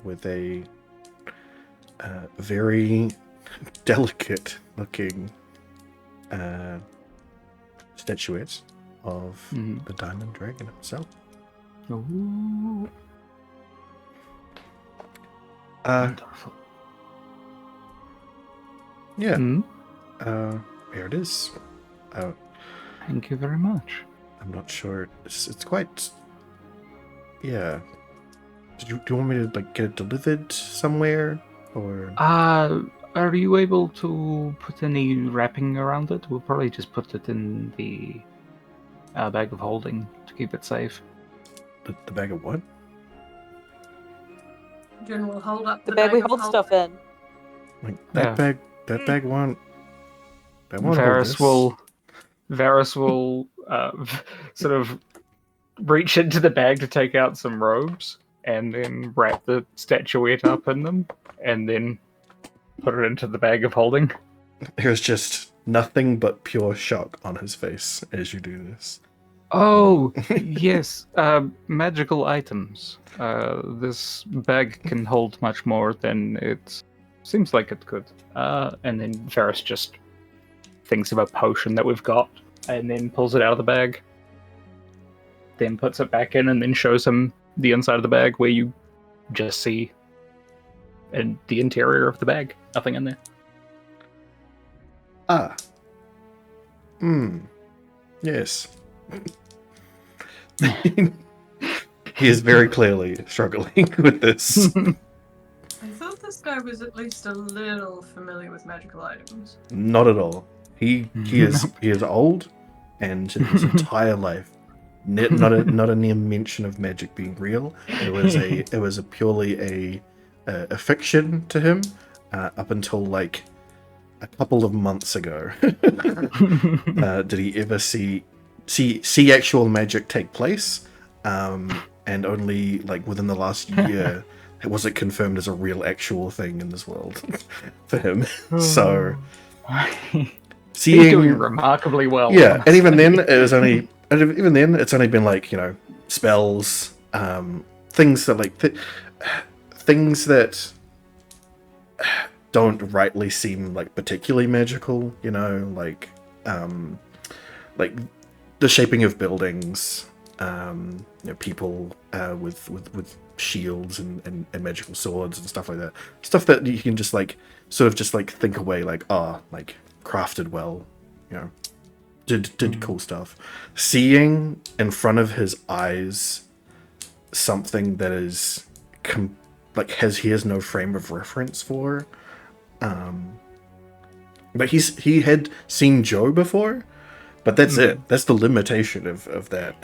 with a very delicate-looking statuette of the Diamond Dragon himself. Ooh. Wonderful. Yeah. Here it is. Thank you very much. I'm not sure. It's quite. Yeah. Do you want me to get it delivered somewhere, or? Are you able to put any wrapping around it? We'll probably just put it in the bag of holding to keep it safe. The bag of what? Jen will hold up The bag we hold stuff in. Like that bag. That bag won't. That won't Varus hold this. Varus will sort of reach into the bag to take out some robes and then wrap the statuette up in them and then put it into the bag of holding. There's just nothing but pure shock on his face as you do this. Oh, yes, magical items. This bag can hold much more than it seems like it could. And then Varys just thinks of a potion that we've got, and then pulls it out of the bag, then puts it back in, and then shows him the inside of the bag where you just see the interior of the bag. Nothing in there. Ah. Yes. He is very clearly struggling with this. I thought this guy was at least a little familiar with magical items. Not at all. He is old, and in his entire life, not a near mention of magic being real. It was a purely a fiction to him up until like a couple of months ago. Did he ever see actual magic take place? And only like within the last year was it confirmed as a real actual thing in this world for him. So seeing he's doing remarkably well. Yeah, honestly. and even then it's only been like, you know, spells, things that like things that don't rightly seem like particularly magical, you know, like the shaping of buildings, you know, people with shields and magical swords and stuff like that. Stuff that you can just like sort of just like think away, like like crafted well, you know, did cool stuff. Seeing in front of his eyes something that is he has no frame of reference for. But he had seen Joe before, but that's it. That's the limitation of that.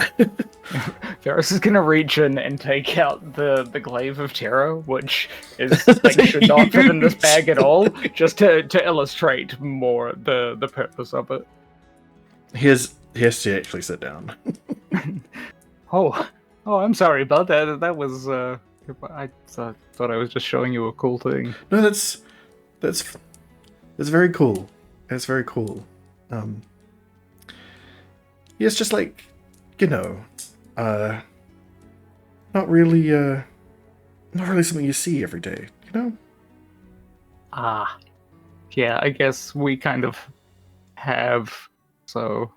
Varys is gonna reach in and take out the glaive of terror, which is like should not fit in this bag at all, just to illustrate more the purpose of it. He has to actually sit down. Oh, I'm sorry about that. That was I thought I was just showing you a cool thing. No, that's very cool. That's very cool. Yeah, it's just like, you know, not really something you see every day, you know? Yeah, I guess we kind of have, so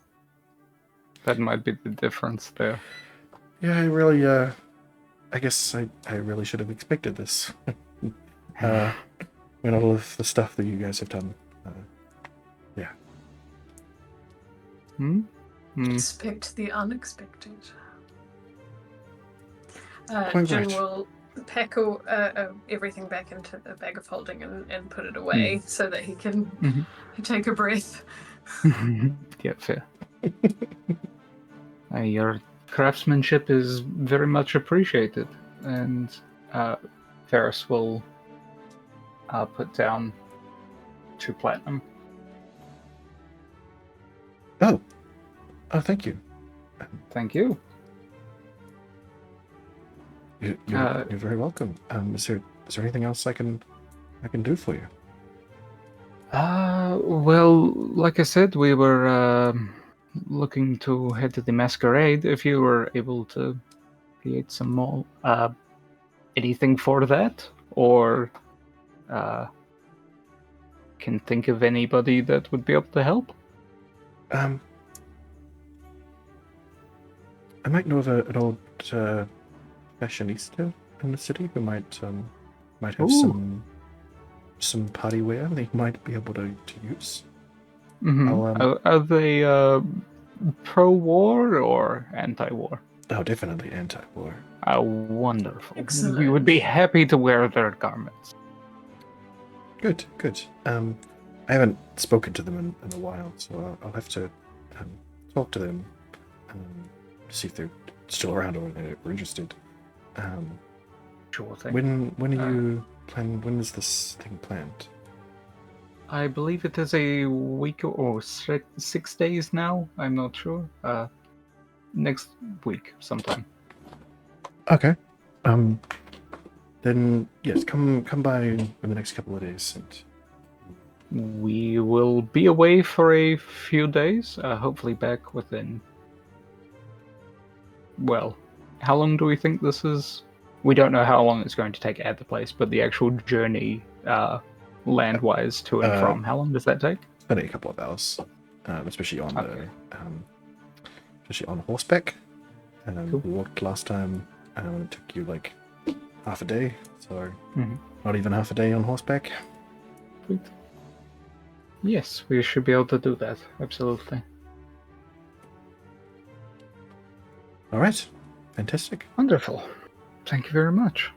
that might be the difference there. Yeah, I guess I really should have expected this. When all of the stuff that you guys have done. Yeah. Expect the unexpected. Quite Jin right. will pack everything back into the bag of holding and put it away so that he can take a breath. Yeah, fair. Your craftsmanship is very much appreciated, and Varys will put down 2 platinum. Oh, thank you. Thank you. You're very welcome. Is there anything else I can do for you? Well, like I said, we were looking to head to the masquerade. If you were able to create some more, anything for that, or can think of anybody that would be able to help? I might know of an old fashionista in the city who might have some party wear they might be able to use. Are they pro-war or anti-war? Oh, definitely anti-war. Oh, wonderful. Excellent. We would be happy to wear their garments. Good. I haven't spoken to them in a while, so I'll have to talk to them, see if they're still around or interested. Sure thing. When are you planning? When is this thing planned? I believe it is a week or 6 days now. I'm not sure. Next week sometime. Okay. Then yes, come by in the next couple of days. And We will be away for a few days. Hopefully back within well, how long do we think this is? We don't know how long it's going to take at the place, but the actual journey, land-wise, to and from, how long does that take? Only a couple of hours, especially on especially on horseback. Cool. We walked last time, and it took you like half a day, so Mhm. not even half a day on horseback. Sweet. Yes, we should be able to do that. Absolutely. All right, fantastic. Wonderful. Thank you very much.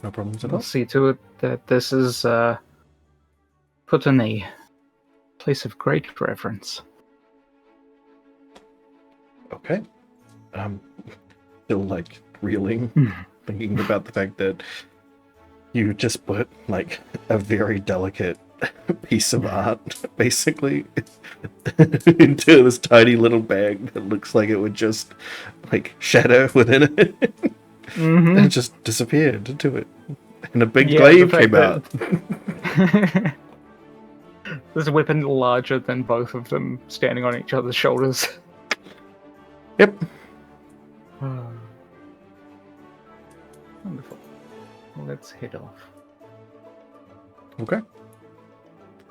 No problems at We'll all. see to it that this is put in a place of great reverence. Okay. I'm still like reeling, thinking about the fact that you just put like a very delicate piece of art, basically, into this tiny little bag that looks like it would just like shatter within it, and it just disappeared into it, and a big glaive came out. This weapon larger than both of them standing on each other's shoulders. Yep. Wonderful. Well, let's head off. Okay.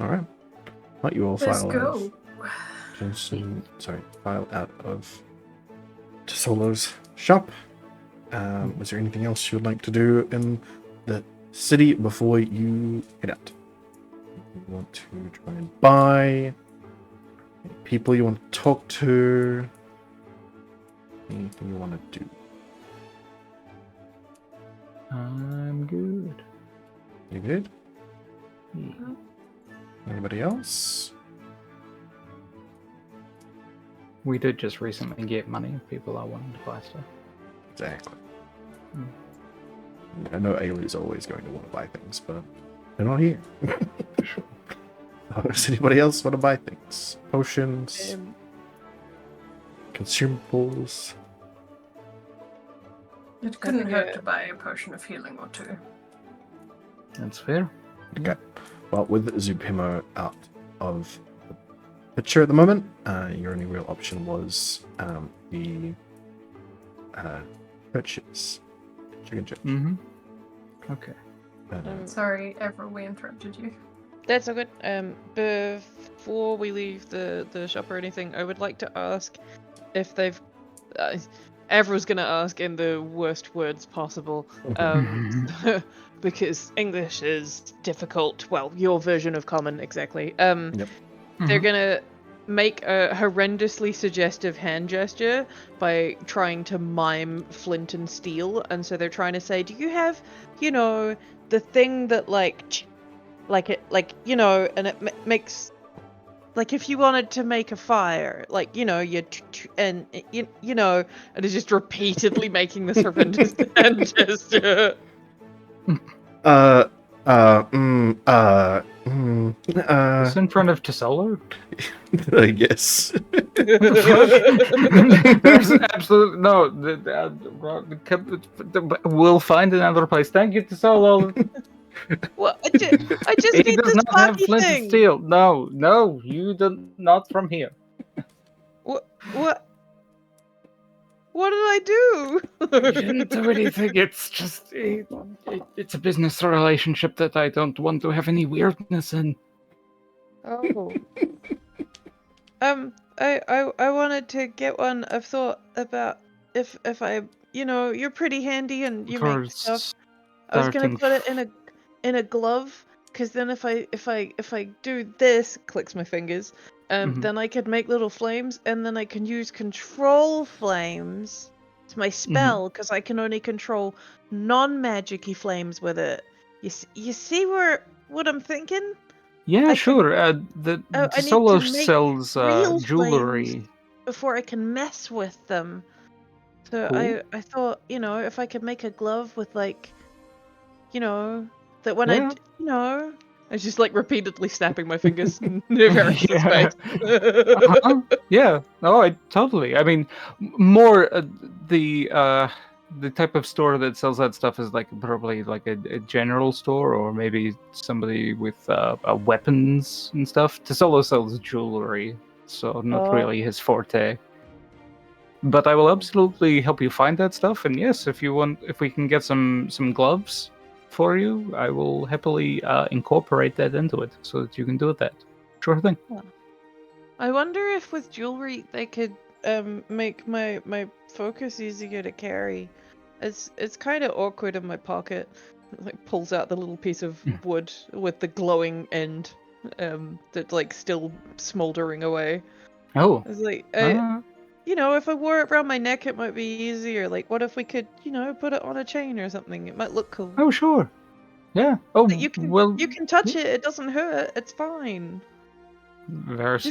All right. Let you all Let's file go. file out of Tesolo's shop. Was there anything else you would like to do in the city before you head out? You want to try and buy? Any people you want to talk to? Anything you want to do? I'm good. You good? Yeah. Anybody else? We did just recently get money. People are wanting to buy stuff. Exactly. I know Ailey's always going to want to buy things, but they're not here. Does anybody else want to buy things? Potions? Consumables? It couldn't hurt to buy a potion of healing or two. That's fair. Okay. Well, with Zubhimo out of the picture at the moment, your only real option was the churches. Chicken church. Mm-hmm. Okay. Sorry, Avril, we interrupted you. That's all good. Before we leave the shop or anything, I would like to ask if they've. Avril's gonna ask in the worst words possible, because English is difficult. Well, your version of common, exactly. They're gonna make a horrendously suggestive hand gesture by trying to mime flint and steel, and so they're trying to say, "Do you have, the thing that and it makes." Like if you wanted to make a fire, and it's just repeatedly making this horrendous hand gesture. Is in front of Tesolo? Yes. There's absolutely no. We'll find another place. Thank you, Tesolo. Well, I just He need does this not have party flint and thing. steel. No, you do not from here. What did I do? You didn't do anything. It's just it's a business relationship that I don't want to have any weirdness in. Oh. I wanted to get one. I've thought about if I, you're pretty handy and you make stuff. I was gonna put it in a glove, because then if I do this, clicks my fingers, then I could make little flames, and then I can use control flames. It's my spell, because I can only control non-magic-y flames with it. You see what I'm thinking? Yeah, sure. I Solo need to make sells real jewelry flames before I can mess with them. So Cool. I thought, if I could make a glove with that when I was just repeatedly snapping my fingers in various space. Yeah. No, I totally. I mean, more the type of store that sells that stuff is probably a general store, or maybe somebody with weapons and stuff. Tesolo sells jewelry, so not really his forte. But I will absolutely help you find that stuff. And yes, if we can get some gloves for you, I will happily incorporate that into it so that you can do that. Sure thing. I wonder if with jewelry they could make my focus easier to carry. It's kind of awkward in my pocket. Like pulls out the little piece of wood with the glowing end that's like still smoldering away. Oh. It's like if I wore it around my neck it might be easier. Like what if we could, put it on a chain or something? It might look cool. Oh, sure. Yeah. Oh, Like, you can touch it, it doesn't hurt, it's fine. Varys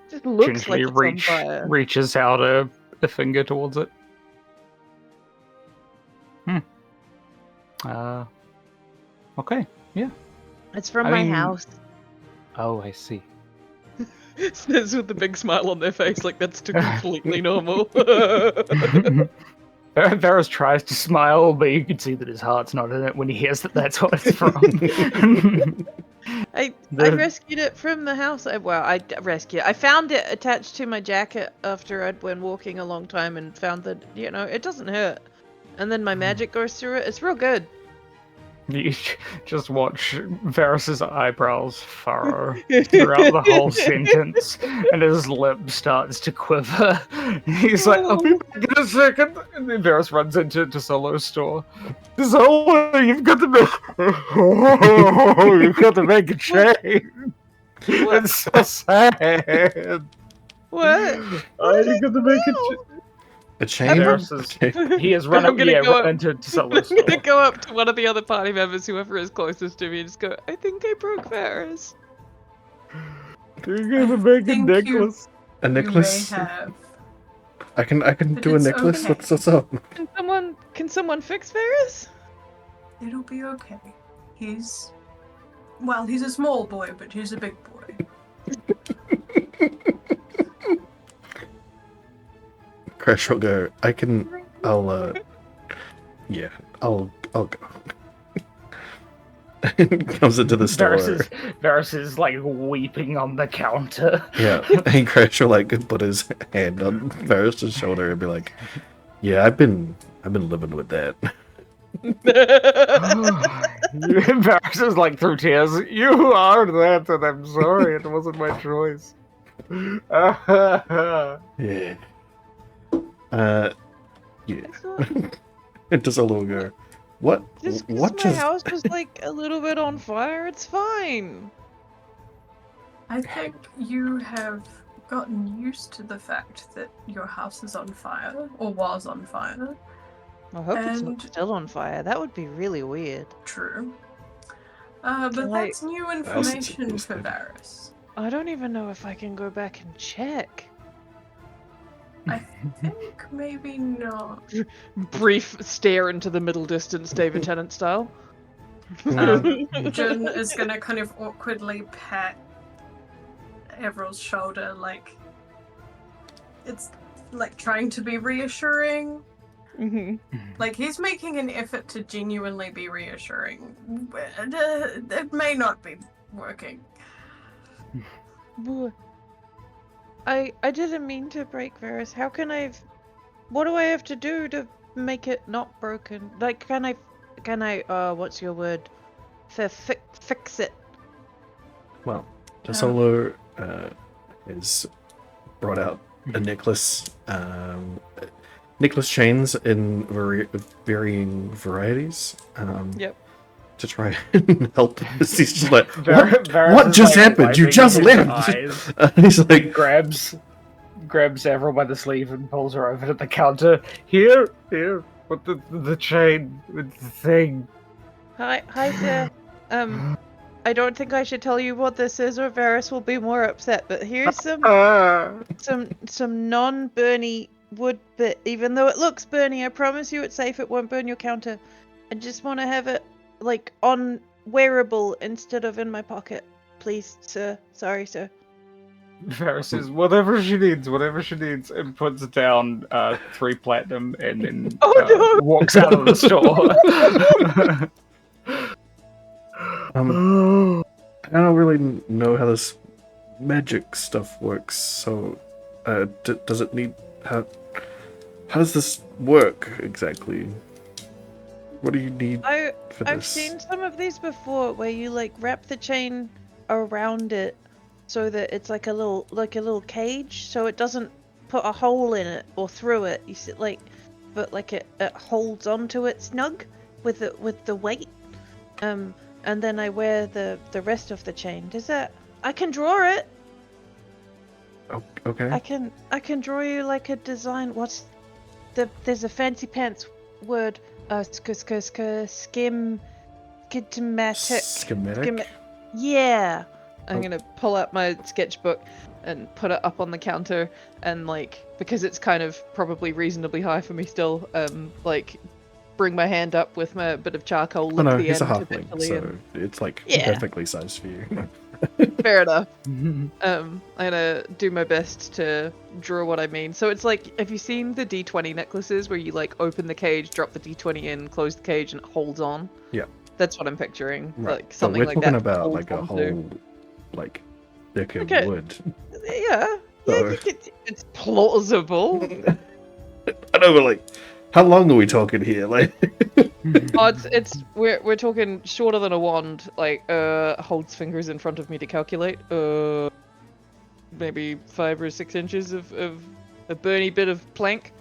Just looks gingerly like it's on fire. reaches out a finger towards it. Okay, yeah. It's from I my mean- house. Oh, I see. Says with a big smile on their face, like that's completely normal. Varys tries to smile, but you can see that his heart's not in it when he hears that that's what it's from. I rescued it from the house. I found it attached to my jacket after I'd been walking a long time and found that, it doesn't hurt. And then my magic goes through it. It's real good. You just watch Varys's eyebrows furrow throughout the whole sentence, and his lip starts to quiver. He's like, "I'll be back in a second." And then Varys runs into Solo's store. Solo, you've got to make a change. It's so sad. What? You got to make a change. A chain? He has run I'm up, gonna go up- into Solo's I'm store. gonna go up to one of the other party members, whoever is closest to me, and just go, I think I broke Varys. You're gonna make a Thank necklace. A necklace? You may have. I can But do a it's necklace. okay. What's up? Can someone fix Varys? It'll be okay. He's a small boy, but he's a big boy. Crash will go. I'll go. Comes into the store. Varys is like weeping on the counter. Yeah, and Crash will like put his hand on Varys' shoulder and be like, "Yeah, I've been living with that." Varys is like through tears. You are that, and I'm sorry. It wasn't my choice. Yeah. Yeah. It does a little go. What? Just What because my just? house was like a little bit on fire, it's fine. I think you have gotten used to the fact that your house is on fire, or was on fire. I hope it's not And- still on fire. That would be really weird. True. But Can I- that's new else is information for supposed Varys. I don't even know if I can go back and check. I think maybe not. Brief stare into the middle distance, David Tennant style. Jun is gonna kind of awkwardly pat Everill's shoulder, like it's like trying to be reassuring. Mm-hmm. Like he's making an effort to genuinely be reassuring. But, it may not be working. I didn't mean to break Varys. How can what do I have to do to make it not broken? Like, can I, what's your word? Fix it. Well, Solo has brought out a necklace. Necklace chains in varying varieties. Yep. To try and help. He's just like, Varys what is, just like, happened? You wiping just his left. eyes. He's like, grabs Avril by the sleeve and pulls her over to the counter. Here, with the chain, with the thing. Hi there. I don't think I should tell you what this is, or Varys will be more upset. But here's some non-burny wood. But even though it looks burny, I promise you it's safe. It won't burn your counter. I just want to have it like on wearable instead of in my pocket, please, sir. Sorry, sir. Varys says, whatever she needs, and puts down 3 platinum and then walks out of the store. I don't really know how this magic stuff works. So, does it need How does this work exactly? What do you need for I've this? seen some of these before where you like wrap the chain around it so that it's like a little cage, so it doesn't put a hole in it or through it. You see, but like it holds onto it snug with the weight. And then I wear the rest of the chain. Does that? I can draw it. Oh, okay. I can draw you like a design. There's a fancy pants word. Schematic. Schematic? Yeah. I'm Oh. gonna pull out my sketchbook and put it up on the counter, and like, because it's kind of probably reasonably high for me still, like bring my hand up with my bit of charcoal, Oh lick no, the he's a end halfling, eventually, so and it's like Yeah. perfectly sized for you. fair enough. I'm gonna do my best to draw what I mean. So it's like, have you seen the D20 necklaces where you like open the cage, drop the D20 in, close the cage, and it holds on? Yeah. That's what I'm picturing. Right. Like something but we're like talking that. about holds like a onto. whole like thick of Okay. wood. Yeah. So- Yeah, it's plausible. I know, but like, how long are we talking here? Like, Oh, we're talking shorter than a wand. Like, holds fingers in front of me to calculate. Maybe 5 or 6 inches of a burny bit of plank.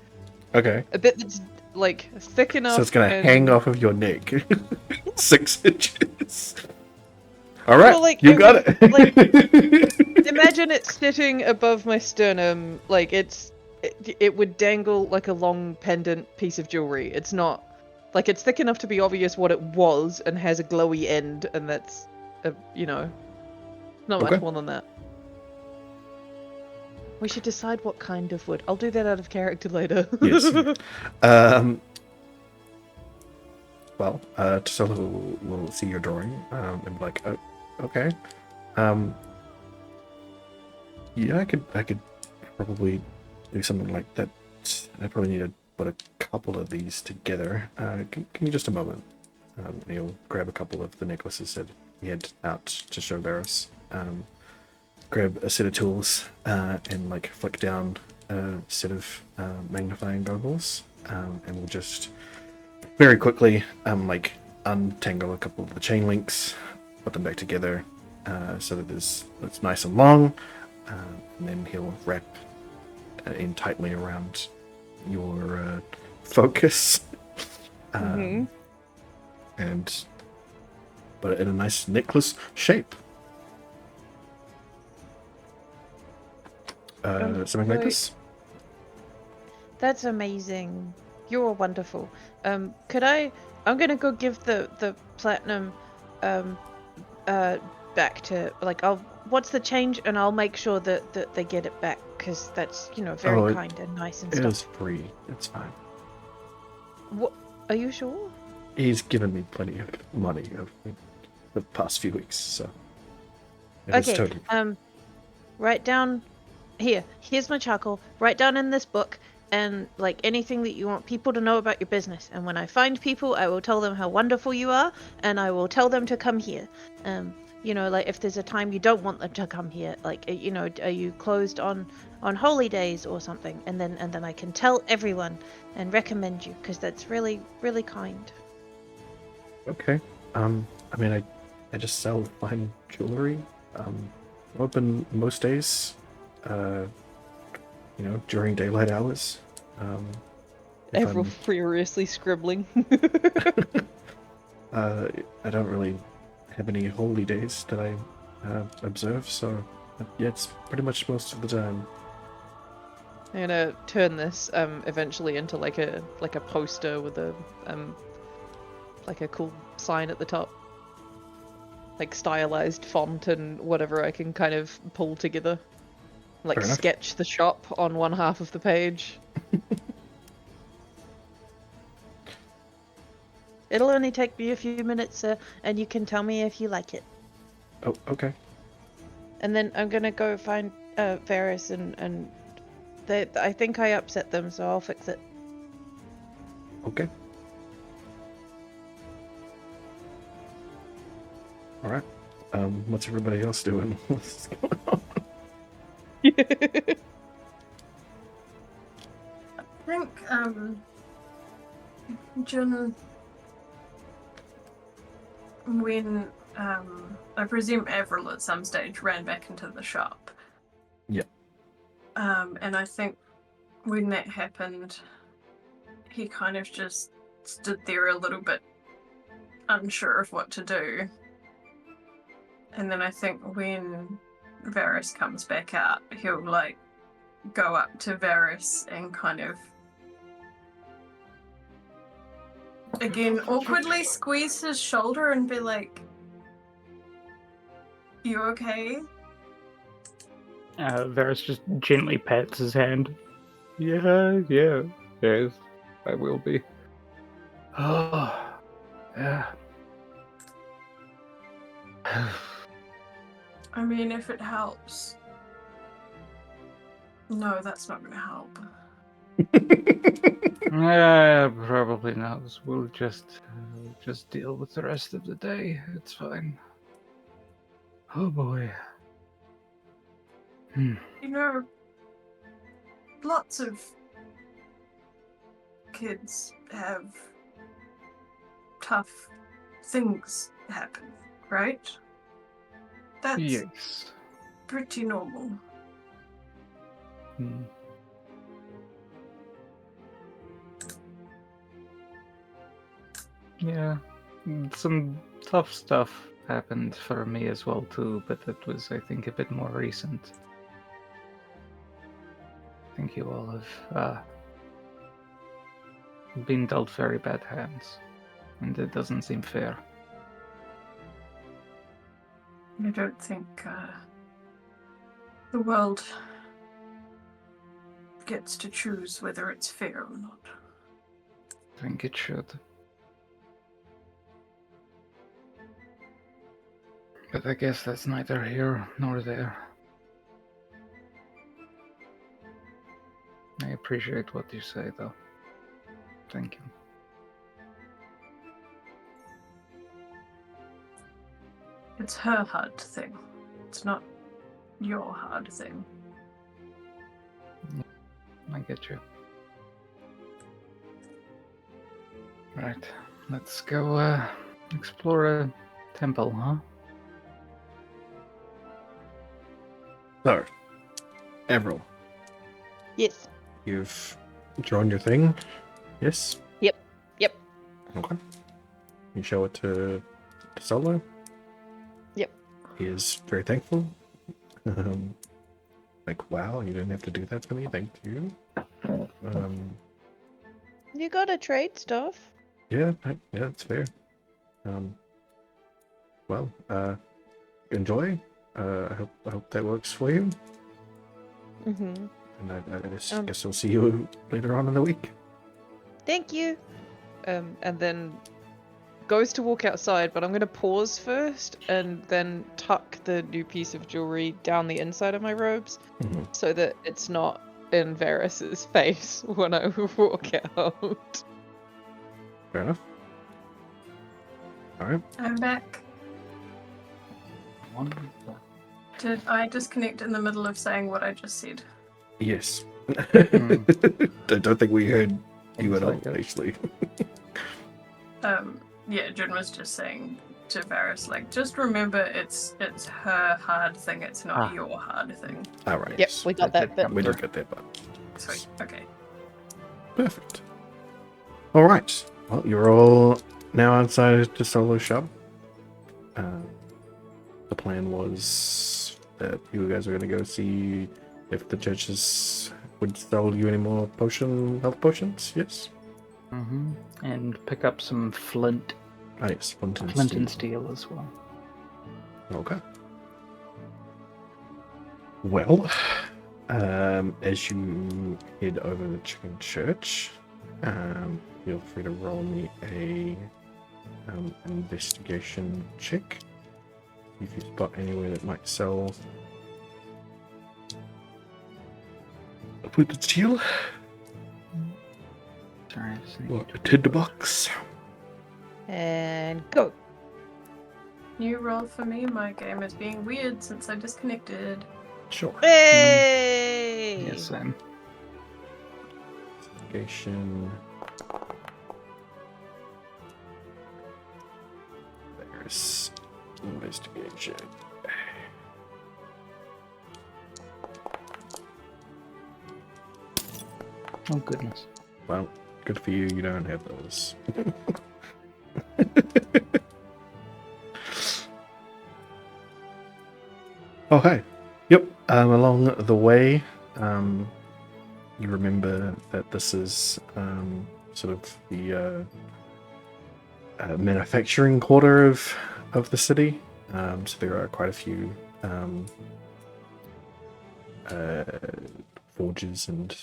okay, A bit that's like thick enough. so it's gonna and... hang off of your neck, 6 inches. All right, Well, like, you it got would- it. Imagine it sitting above my sternum, like it would dangle like a long pendant piece of jewelry. It's not like, it's thick enough to be obvious what it was and has a glowy end, and that's not Okay. much more than that. We should decide what kind of wood. I'll do that out of character later. Yes. Well, so we'll see your drawing, and be like, oh, okay. Yeah, I could probably do something like that. I probably need to put a couple of these together. Give me just a moment. He'll grab a couple of the necklaces that he had out to show Varys. Grab a set of tools and like flick down a set of magnifying goggles, and we'll just very quickly like untangle a couple of the chain links, put them back together so that it's nice and long, and then he'll wrap in tightly around your focus, and put it in a nice necklace shape. Something like this. That's amazing. You're wonderful. I'm gonna go give the platinum back to, like, what's the change, and I'll make sure that they get it back, because that's very kind and nice and It stuff. is free. It's fine. What? Are you sure? He's given me plenty of money over the past few weeks, so it is Okay. totally. Write down here. Here's my charcoal. Write down in this book, and like anything that you want people to know about your business. And when I find people, I will tell them how wonderful you are, and I will tell them to come here. Like if there's a time you don't want them to come here, like are you closed on holy days or something? And then I can tell everyone and recommend you, because that's really, really kind. Okay. I mean, I just sell fine jewelry. I'm open most days. During daylight hours. Everyone furiously scribbling. I don't really have any holy days that I observe, so yeah, it's pretty much most of the time. I'm gonna turn this eventually into like a poster with a like a cool sign at the top, like stylized font and whatever I can kind of pull together, like Fair enough. sketch the shop on one half of the page. It'll only take me a few minutes, and you can tell me if you like it. Oh, okay. And then I'm gonna go find Varys, and I think I upset them, so I'll fix it. Okay. All right. What's everybody else doing? What's going on? I think Jun, when I presume Avril at some stage ran back into the shop. Yeah. And I think when that happened, he kind of just stood there a little bit unsure of what to do. And then I think when Varys comes back out, he'll like go up to Varys and kind of again awkwardly squeeze his shoulder and be like, "You okay?" Varys just gently pats his hand. Yeah, yes, I will be. Oh, yeah. I mean, if it helps. No, that's not going to help. Yeah, probably not. We'll just deal with the rest of the day. It's fine. Oh boy. You know, lots of kids have tough things happen, right? That's Yes. pretty normal. Hmm. Yeah, some tough stuff happened for me as well too, but that was, I think, a bit more recent. I think you all have been dealt very bad hands, and it doesn't seem fair. I don't think the world gets to choose whether it's fair or not. I think it should. But I guess that's neither here nor there. I appreciate what you say, though. Thank you. It's her hard thing. It's not your hard thing. I get you. Right, let's go explore a temple, huh? So, Avril, Yes. you've drawn your thing? Yes? Yep. Okay. You show it to Solo? Yep. He is very thankful. Like, wow, you didn't have to do that for me, thank you. You gotta trade stuff. Yeah, it's fair. Well, enjoy. I hope that works for you. Mm-hmm. And I guess I'll see you later on in the week. Thank you. And then goes to walk outside, but I'm gonna pause first and then tuck the new piece of jewelry down the inside of my robes so that it's not in Varys's face when I walk out. Fair enough. Alright. I'm back. Wonderful. Did I disconnect in the middle of saying what I just said? Yes. I don't think we heard you at all, actually. Yeah, Jun was just saying to Varys, like, just remember it's her hard thing, it's not your hard thing. Alright. Yep, we got that bit. We did get that, but Sweet, okay. perfect. Alright. Well, you're all now outside the solo shop. The plan was that you guys were going to go see if the judges would sell you any more health potions, yes? Mm-hmm. And pick up some flint. Ah, yes, flint And steel as well. Okay. Well, as you head over to the chicken church, feel free to roll me a investigation check. If you spot anywhere that might sell a flipped steel Sorry, I just need or a tinderbox. And go. New roll for me, my game is being weird since I disconnected. Sure. Hey! Yes, Sam. Investigation. There's investigation. Oh goodness. Well, good for you. You don't have those. Oh, hey. Yep. Along the way, you remember that this is sort of the manufacturing quarter of the city. So there are quite a few forges and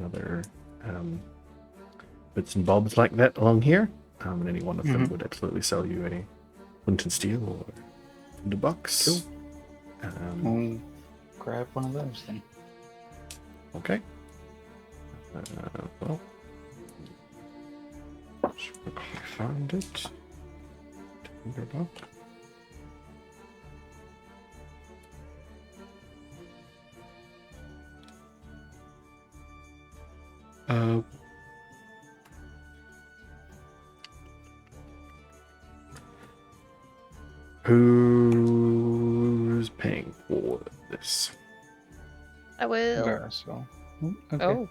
other bits and bobs like that along here. And any one of them would absolutely sell you a flint and steel or the box. Cool. We'll grab one of those then. Okay. Well, let's quickly find it. Tinderbox. Who's paying for this? I will. Verisol. Okay. Oh,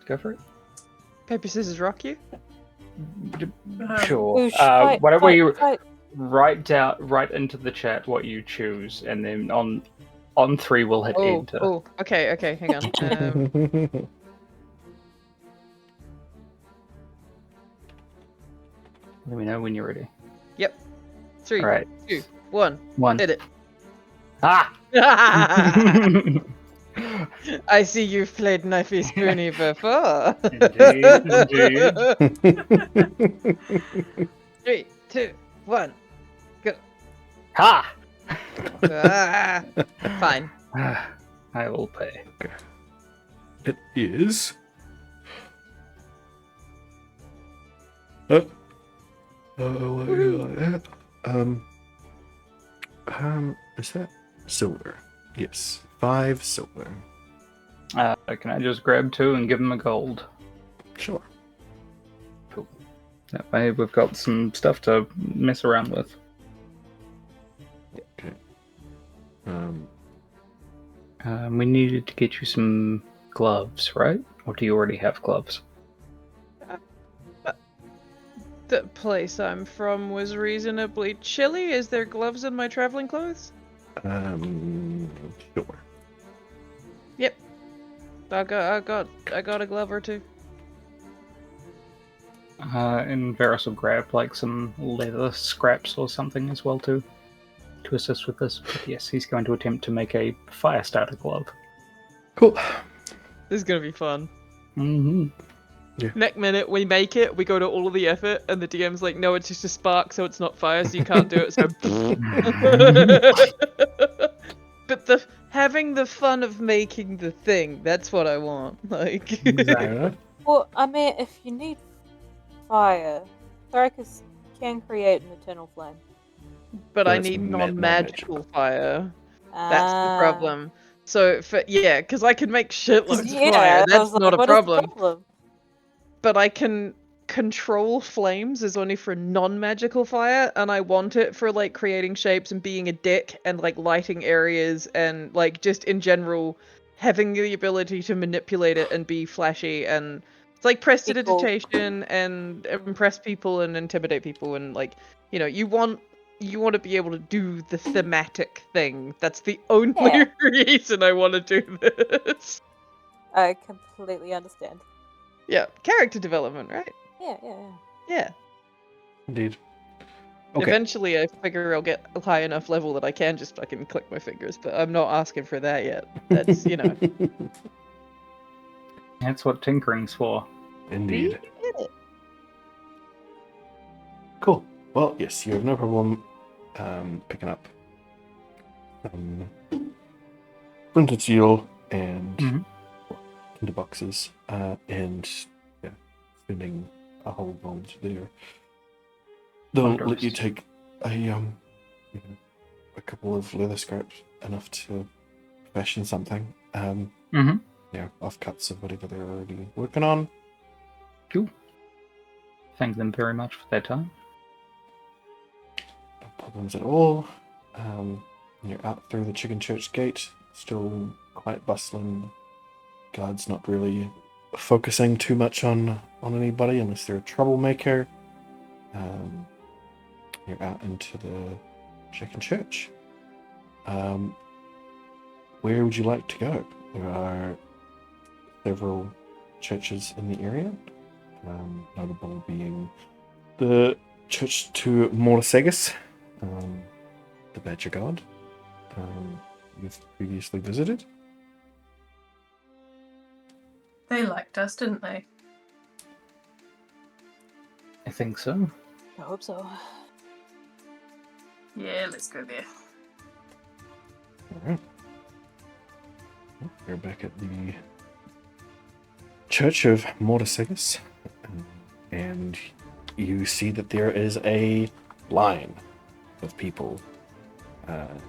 Go for it. paper, scissors, rock you. Sure. Whoosh, fight, Whatever fight, you fight. write into the chat what you choose, and then on 3 we'll hit Oh, enter. oh, okay, hang on. Let me know when you're ready. 3, All right. 2, 1. 1. Hit it. Ah! I see you've played Knifey Spoony before. Indeed. 3, 2, 1. Ha! Ah, fine. I will pay. It is. Is that silver? Yes, 5 silver. Can I just grab 2 and give them a gold? Sure. Cool. That way we've got some stuff to mess around with. Okay. We needed to get you some gloves, right? Or do you already have gloves? The place I'm from was reasonably chilly. Is there gloves in my traveling clothes? Sure. Yep. I got a glove or 2. And Varus will grab like some leather scraps or something as well to assist with this. But yes, he's going to attempt to make a fire starter glove. Cool. This is gonna be fun. Mm-hmm. Next minute we make it, we go to all of the effort, and the DM's like, no, it's just a spark, so it's not fire, so you can't do it. So, but having the fun of making the thing—that's what I want. Like, Exactly. Well, I mean, if you need fire, Thrakus can create an eternal flame. but I That's need non-magical. non-magical fire. That's the Ah. problem. So, because I can make shitloads of Yeah, fire, I that's was like, not a what is the problem. But I can control flames is only for non-magical fire, and I want it for like creating shapes and being a dick and like lighting areas and like just in general having the ability to manipulate it and be flashy and it's like prestidigitation and impress people and intimidate people and like, you know, you want to be able to do the thematic thing. That's the only Yeah. reason I want to do this. I completely understand. Yeah, character development, right? Yeah. Yeah. Indeed. Okay. Eventually, I figure I'll get a high enough level that I can just fucking click my fingers, but I'm not asking for that yet. That's, you know. That's what tinkering's for. Indeed. Cool. Well, yes, you have no problem picking up printed steel and into boxes and spending a whole bunch there. They'll let you take a couple of leather scraps, enough to fashion something. offcuts of whatever they're already working on. Cool. Thank them very much for their time. No problems at all. You're out through the Chicken Church gate, still quite bustling. Guards not really focusing too much on anybody unless they're a troublemaker. You're out into the Chicken Church. Where would you like to go? There are several churches in the area, notable being the church to Morsegus, the Badger God, you've previously visited. They liked us, didn't they? I think so. I hope so. Yeah, let's go there. Alright. We're back at the Church of Morsegus, and you see that there is a line of people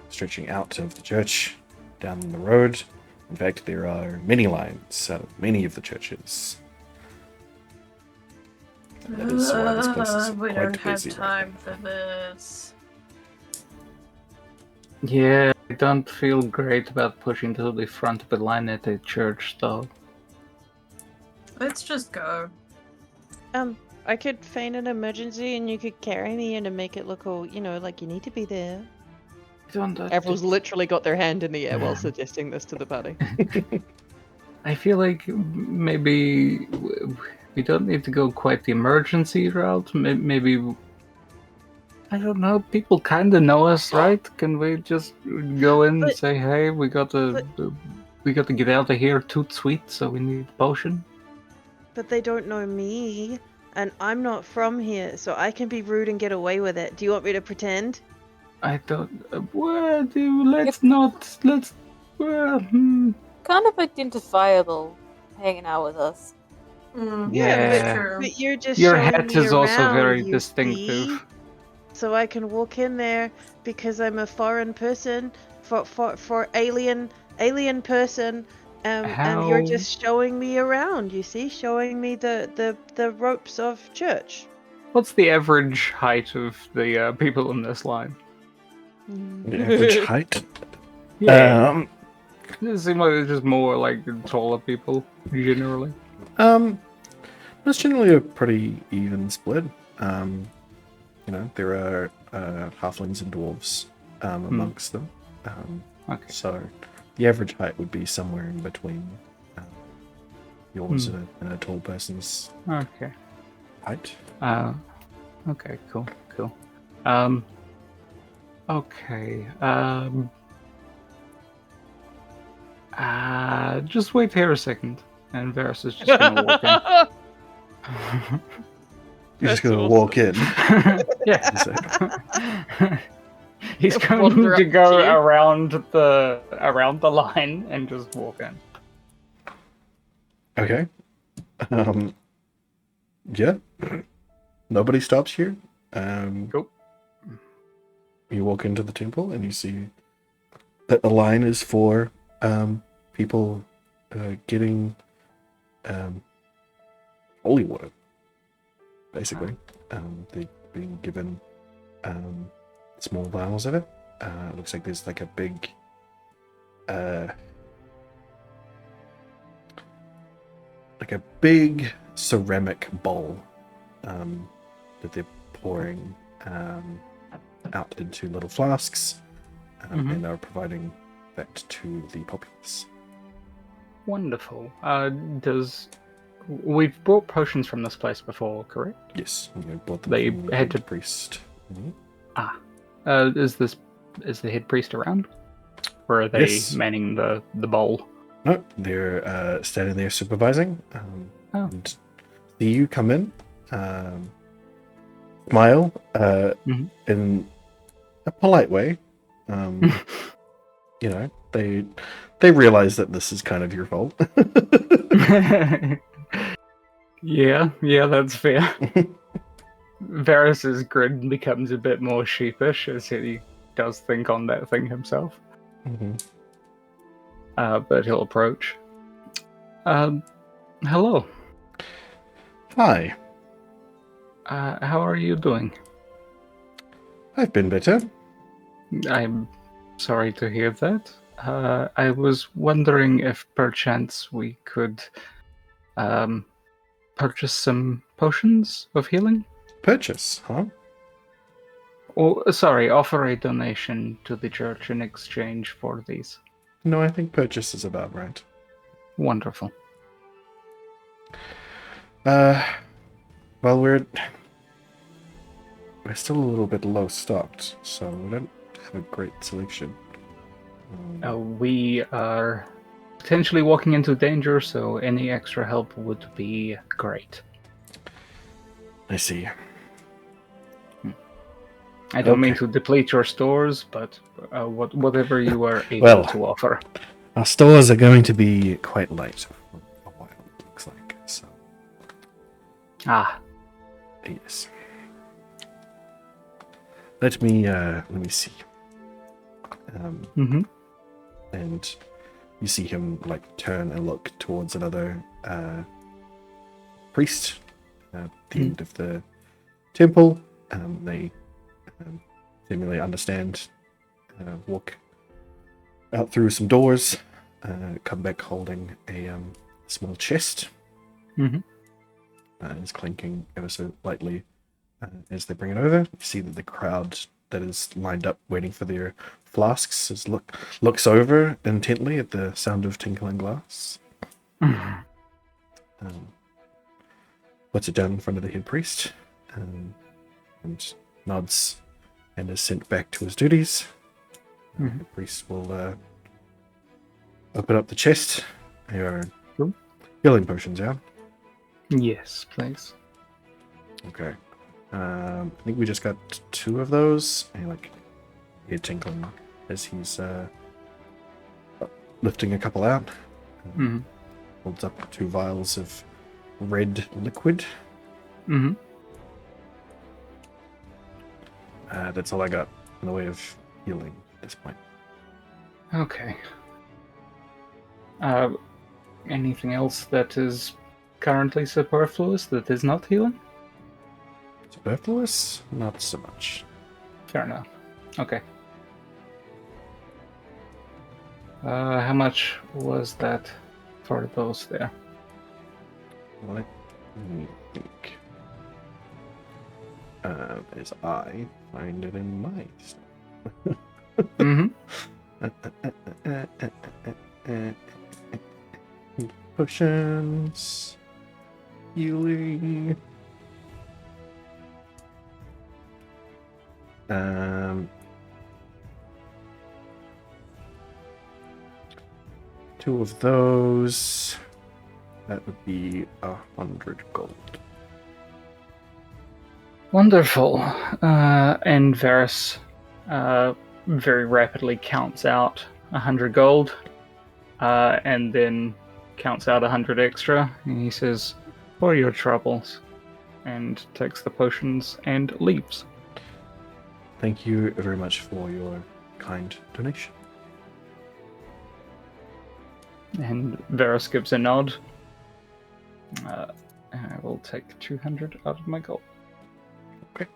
stretching out of the church down the road. In fact, there are many lines out of many of the churches. That is why this place is We quite don't have busy right time for this. Yeah, I don't feel great about pushing to the front of the line at a church, though. Let's just go. I could feign an emergency and you could carry me in and make it look all, like you need to be there. Everyone's literally got their hand in the air while suggesting this to the party. I feel like maybe we don't need to go quite the emergency route. Maybe, I don't know, people kind of know us, right? Can we just go in and say, hey, we got to get out of here toot sweet, so we need a potion? But they don't know me, and I'm not from here, so I can be rude and get away with it. Do you want me to pretend? I don't. Well, let's not. Let's. Kind of identifiable hanging out with us. Yeah. But you're just Your showing hat me is also around, very you distinctive. see? So I can walk in there because I'm a foreign person, for alien person, and you're just showing me around. You see, showing me the ropes of church. What's the average height of the people in this line? The average height? Yeah. It seems like it's just more like taller people, generally. It's generally a pretty even split. There are halflings and dwarves amongst them. Okay. So the average height would be somewhere in between yours and a tall person's Okay. height. Okay, cool. Okay. Just wait here a second, and Varus is just gonna walk in. You're just gonna walk in. Yeah. He's going Wander to up go to you. around the line and just walk in. Okay. Yeah. Nobody stops here. Cool. You walk into the temple and you see that the line is for people getting holy water. Basically, they're being given small vials of it. It looks like there's like a big ceramic bowl that they're pouring out into little flasks, and they're providing that to the populace. Wonderful. We've brought potions from this place before, correct? Yes, you bought them They from the had to- priest. Is the head priest around? Or are they Yes. manning the bowl? No, they're standing there supervising. Oh. And see you come in, smile in a polite way. They realize that this is kind of your fault. Yeah, that's fair. Varus's grin becomes a bit more sheepish as he does think on that thing himself. Mm-hmm. But he'll approach. Hello. Hi. How are you doing? I've been better. I'm sorry to hear that. I was wondering if perchance we could purchase some potions of healing? Purchase, huh? Or, sorry, offer a donation to the church in exchange for these. No, I think purchase is about right. Wonderful. Well, we're still a little bit low stocked, so we don't have a great selection. We are potentially walking into danger, so any extra help would be great. I see. I don't mean Okay. to deplete your stores, but whatever you are able Well. to offer. Our stores are going to be quite light for a while, it looks like. So, Ah, yes. Let me see. mm-hmm. And you see him like turn and look towards another priest at the end of the temple. They seemingly understand. Walk out through some doors. Come back holding a small chest. Mm-hmm. It's clinking ever so lightly as they bring it over. You see that the crowd that is lined up waiting for their flasks looks over intently at the sound of tinkling glass. Puts it down in front of the head priest and nods and is sent back to his duties. The priest will open up the chest. There are Cool. healing potions, yeah? Yes, please. Okay. I think we just got 2 of those. And hear tinkling as he's lifting a couple out. Mm-hmm. Holds up 2 vials of red liquid. Mm-hmm. That's all I got in the way of healing at this point. Okay. Anything else that is currently superfluous that is not healing? Superfluous? Not so much. Fair enough. Okay. How much was that for those there? Let me think. As I find it in my stuff. Mm-hmm. Potions. Healing. Two of those. That would be 100 gold. Wonderful. And Varus very rapidly counts out 100 gold, and then counts out 100 extra, and he says, "For your troubles," and takes the potions and leaves. Thank you very much for your kind donation. And Varus gives a nod. And I will take 200 out of my gold. Okay.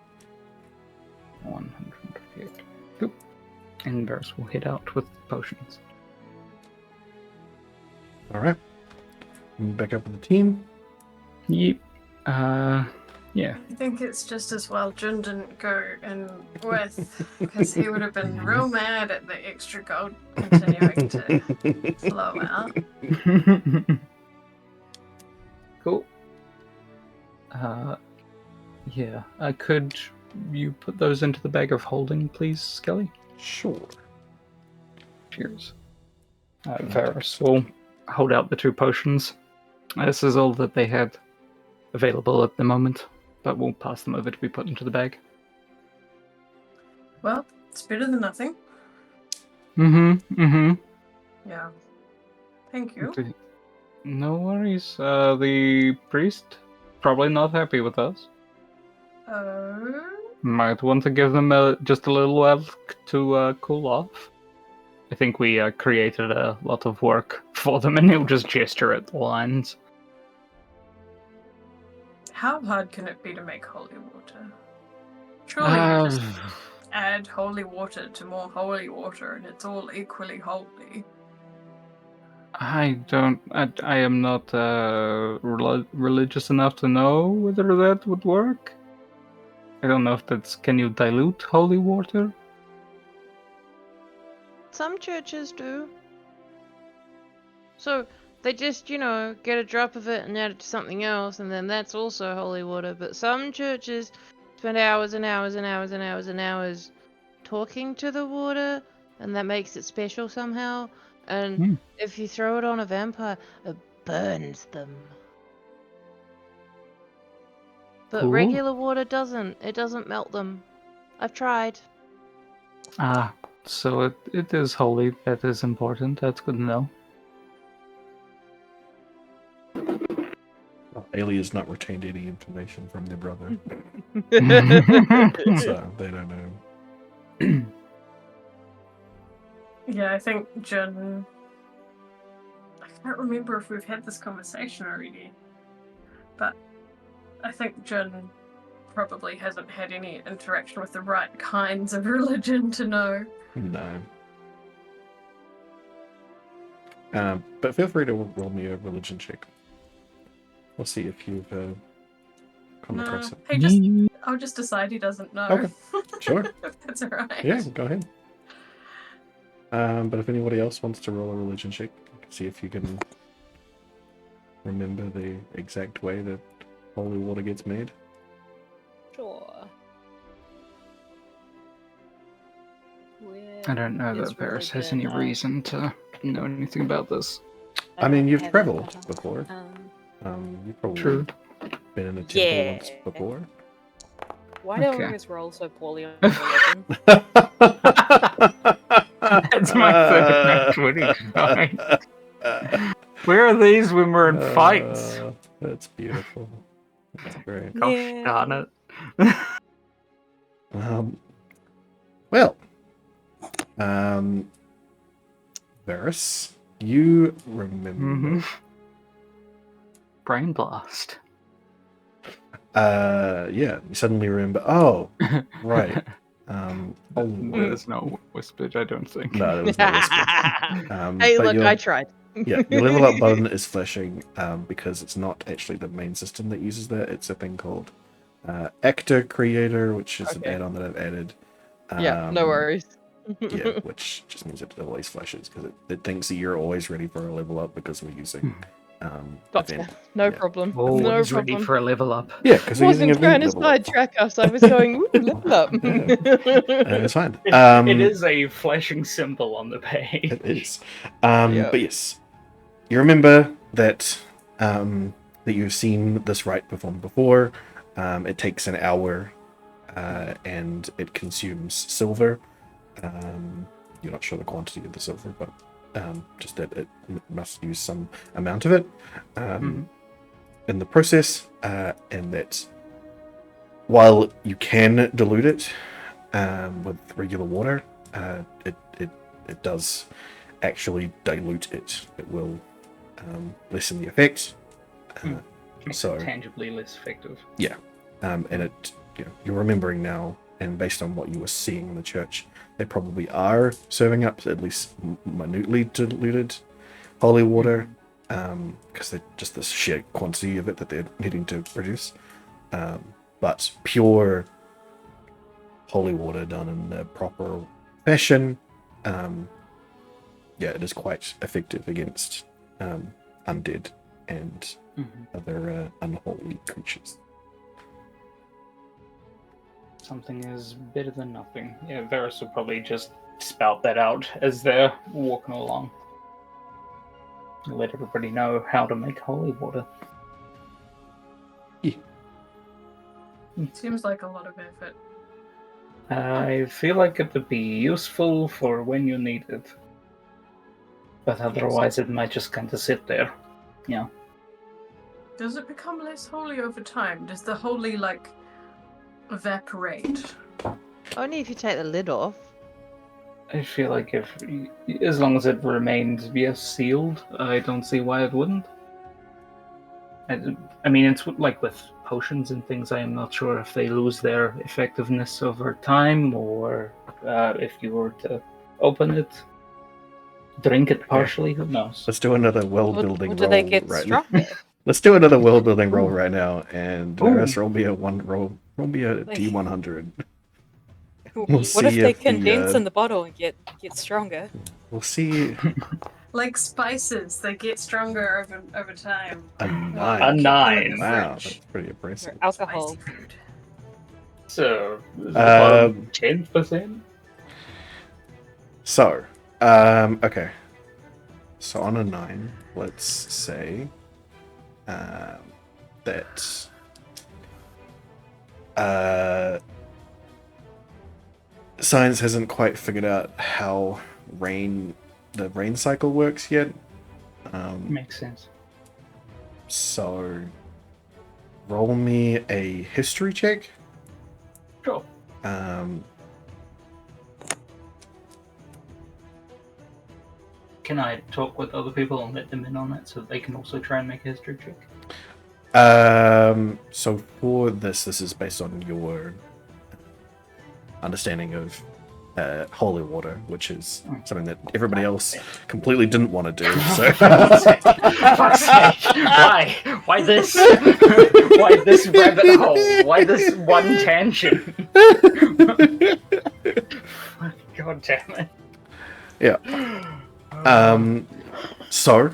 158. Cool. And Varus will head out with potions. Alright. Back up with the team. Yep. Yeah. I think it's just as well Jun didn't go in with, because he would have been real mad at the extra gold continuing to flow out. Cool. Yeah. Could you put those into the bag of holding, please, Skelly? Sure. Cheers. Varus will hold out the 2 potions. This is all that they had available at the moment, but we'll pass them over to be put into the bag. Well, it's better than nothing. Mm-hmm. Yeah. Thank you. Okay. No worries. The priest probably not happy with us. Might want to give them just a little while to cool off. I think we created a lot of work for them, and he'll just gesture at the lines. How hard can it be to make holy water? Surely you just add holy water to more holy water and it's all equally holy. I am not religious enough to know whether that would work. I don't know if that's... Can you dilute holy water? Some churches do. So they just, get a drop of it and add it to something else, and then that's also holy water. But some churches spend hours and hours and hours and hours and hours talking to the water, and that makes it special somehow. And if you throw it on a vampire, it burns them. But Cool. regular water doesn't. It doesn't melt them. I've tried. So it is holy. That is important. That's good to know. Well, Ailey has not retained any information from their brother, so they don't know. Yeah, I think Jin... I can't remember if we've had this conversation already, but I think Jin probably hasn't had any interaction with the right kinds of religion to know. No. But feel free to roll me a religion check. We'll see if you've come across it. I'll just decide he doesn't know. Okay, sure. If that's alright. Yeah, go ahead. But if anybody else wants to roll a religion check, see if you can remember the exact way that holy water gets made. Sure. I don't know that Varys has any reason to know anything about this. I mean, you've traveled before. You've probably been in a temple once before. Why do I always roll so poorly on religion? That's my third 29. Where are these when we're in fights? That's beautiful. That's great. Gosh darn it. Varys, you remember... Brain blast. Yeah, you suddenly remember. Oh, right. There's no whispered, I don't think. No, there was no whispered. Hey, but look, I tried. Yeah, your level up button is flashing because it's not actually the main system that uses that. It's a thing called Actor Creator, which is an add-on that I've added. Yeah, no worries. Yeah, which just means it always flashes because it thinks that you're always ready for a level up because we're using event. No problem. Always ready for a level up. Yeah, because we're using wasn't trying event to level up. sidetrack us. I was going, ooh, level up. It's fine. It is a flashing symbol on the page. It is. But yes, you remember that that you've seen this rite performed before. It takes an hour and it consumes silver. You're not sure the quantity of the silver, but just that it must use some amount of it in the process, and that while you can dilute it with regular water, it does actually dilute it. It will lessen the effect. So tangibly less effective. Yeah, and it you're remembering now, and based on what you were seeing in the church, they probably are serving up at least minutely diluted holy water, because they're just the sheer quantity of it that they're needing to produce. But pure holy water done in the proper fashion, it is quite effective against undead and other unholy creatures. Something is better than nothing. Yeah, Varys will probably just spout that out as they're walking along. Let everybody know how to make holy water. Yeah. Seems like a lot of effort. I feel like it would be useful for when you need it. But otherwise it might just kind of sit there. Yeah. Does it become less holy over time? Does the holy, evaporate? Only if you take the lid off. I feel like as long as it remains sealed, I don't see why it wouldn't. I mean, it's like with potions and things. I am not sure if they lose their effectiveness over time, or if you were to open it, drink it partially. Who knows? Let's do another world building Or roll do they get right now. stronger? Let's do another world building roll Ooh. right now, and Ooh. Varys, roll me a Like- D100. We'll What if see they if condense the in the bottle and get stronger? we'll see Like spices, they get stronger over time. a Well, nine. keep them in the Wow, fridge. that's pretty Or impressive. alcohol? Spicy food. So, is the bottom 10%? So, okay. So on a 9, let's say that science hasn't quite figured out how the rain cycle works yet. Makes sense. So roll me a history check. Sure. Can I talk with other people and let them in on it so they can also try and make a history check? So for this is based on your understanding of holy water, which is something that everybody else completely didn't want to do. So Fuck's sake. Why this? Why this rabbit hole? Why this one tangent? God damn it. yeah. So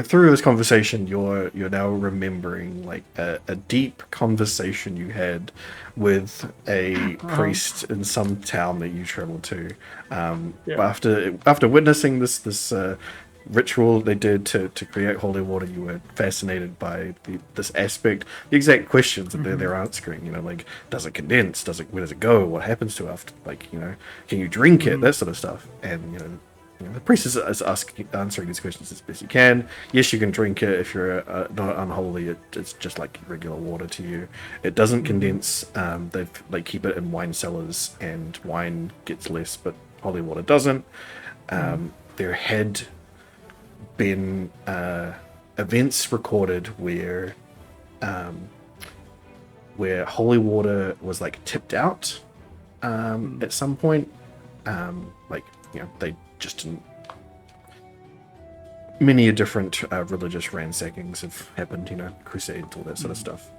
through this conversation, you're now remembering like a deep conversation you had with a priest in some town that you traveled to. After witnessing this ritual they did to create holy water, you were fascinated by this aspect, the exact questions that they're answering. You know, like, does it condense? Where does it go? What happens to it after? Like, you know, can you drink it? That sort of stuff. And you know, the priest is answering these questions as best he can. Yes, you can drink it if you're not unholy. It's just like regular water to you. It doesn't condense. They keep it in wine cellars, and wine gets less, but holy water doesn't. There had been events recorded where holy water was like tipped out at some point. Like, you know, they just didn't. Many different religious ransackings have happened, you know, crusades, all that sort of stuff.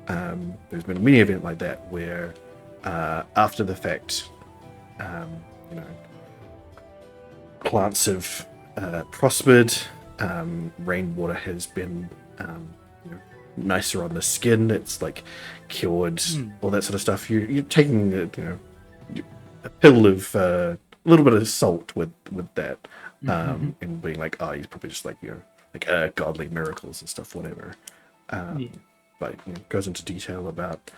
There's been many events like that where after the fact, you know, plants have prospered, rainwater has been you know, nicer on the skin, it's like cured, all that sort of stuff. You're taking you know, a pill of a little bit of salt with that, and being like, oh, he's probably just like, you know, like godly miracles and stuff, whatever. But you know, goes into detail about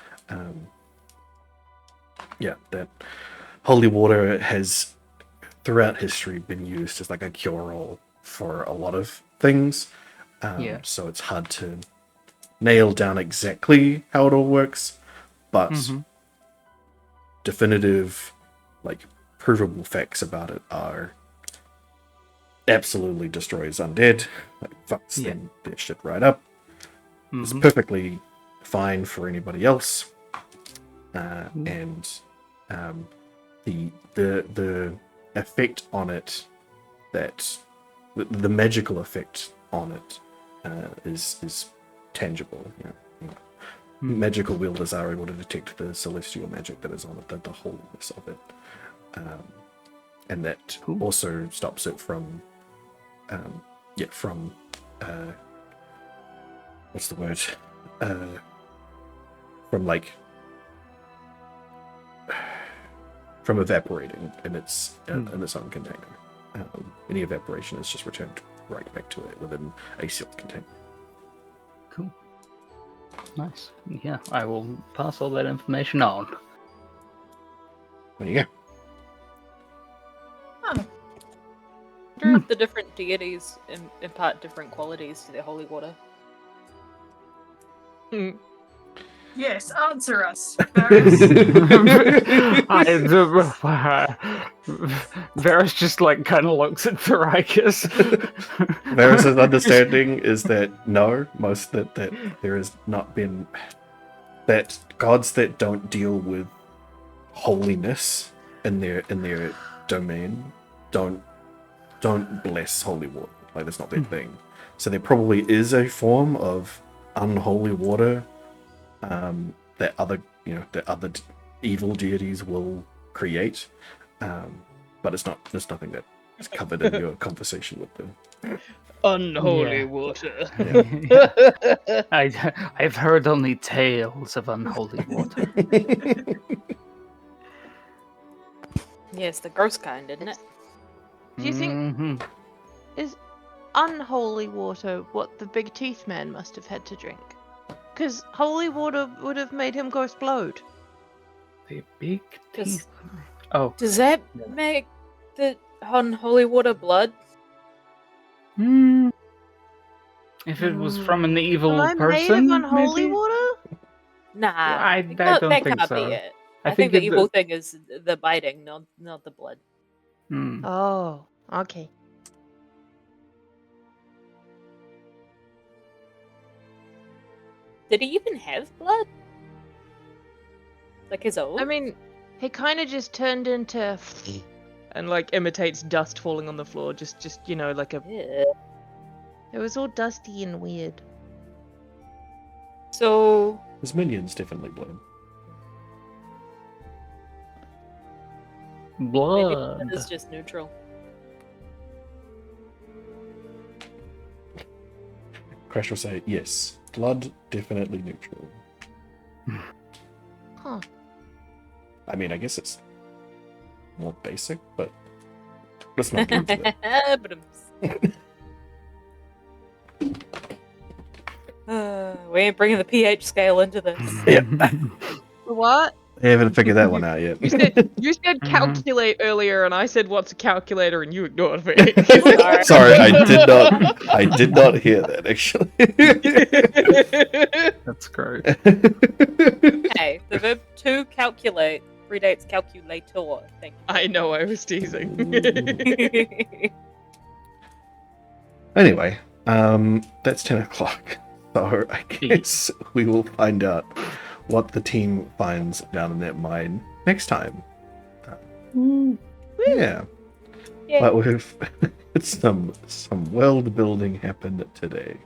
that holy water has throughout history been used as like a cure-all for a lot of things. So it's hard to nail down exactly how it all works, but definitive, like, provable facts about it are absolutely destroys undead, like, fucks their shit right up. It's perfectly fine for anybody else, and the effect on it, that the magical effect on it is tangible. You know, magical wielders are able to detect the celestial magic that is on it, the wholeness of it, and that also stops it from what's the word, from like from evaporating in its own container. Any evaporation is just returned right back to it within a sealed container. Cool. Nice. Yeah, I will pass all that information on. There you go. I wonder if the different deities impart different qualities to their holy water. Yes, answer us, Varys. Varys just like kind of looks at Thoricus. Varys' understanding is that no, that there has not been that gods that don't deal with holiness in their domain don't bless holy water. Like that's not their thing. So there probably is a form of unholy water that other evil deities will create, but it's nothing that is covered in your conversation with them. Unholy water. I've heard only tales of unholy water. Yes, the gross kind, isn't it? Do you think is unholy water what the big teeth man must have had to drink? Because holy water would have made him go explode. The big Does- teeth. Oh. Does that make the unholy water blood? If it was from an evil Am I person, made of unholy maybe? water? Nah, I that don't think can't so. be it. I I think think the evil thing is the biting, not the blood. Oh, okay. Did he even have blood? Like his own? I mean, he kind of just turned into and like imitates dust falling on the floor. Just like a. Yeah. It was all dusty and weird. So His minions definitely blame. maybe Blood. blood is just neutral. Crash will say yes. Blood definitely neutral. Huh. I mean, I guess it's more basic, but let's not get into that. We ain't bringing the pH scale into this. What? I haven't figured that one out yet. You said calculate earlier, and I said what's a calculator, and you ignored me. Sorry. Sorry, I did not hear that actually. That's great. Hey, the verb to calculate predates calculator. Thank I know, I was teasing. you. Anyway, that's 10 o'clock. So I guess we will find out what the team finds down in that mine next time. Yeah. But we've some world building happened today.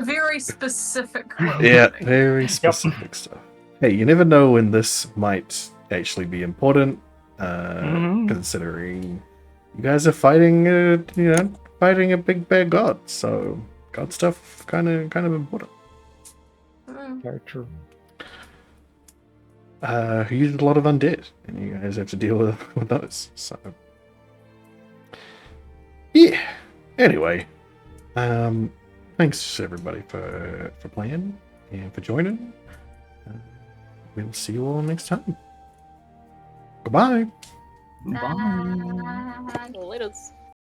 Very specific. Yeah, very specific stuff. Hey, you never know when this might actually be important, considering you guys are fighting a big bad god. So god stuff kind of important. Very true. Who used a lot of undead, and you guys have to deal with those. So yeah. Anyway, thanks everybody for playing and for joining. We'll see you all next time. Goodbye. Bye. Laters.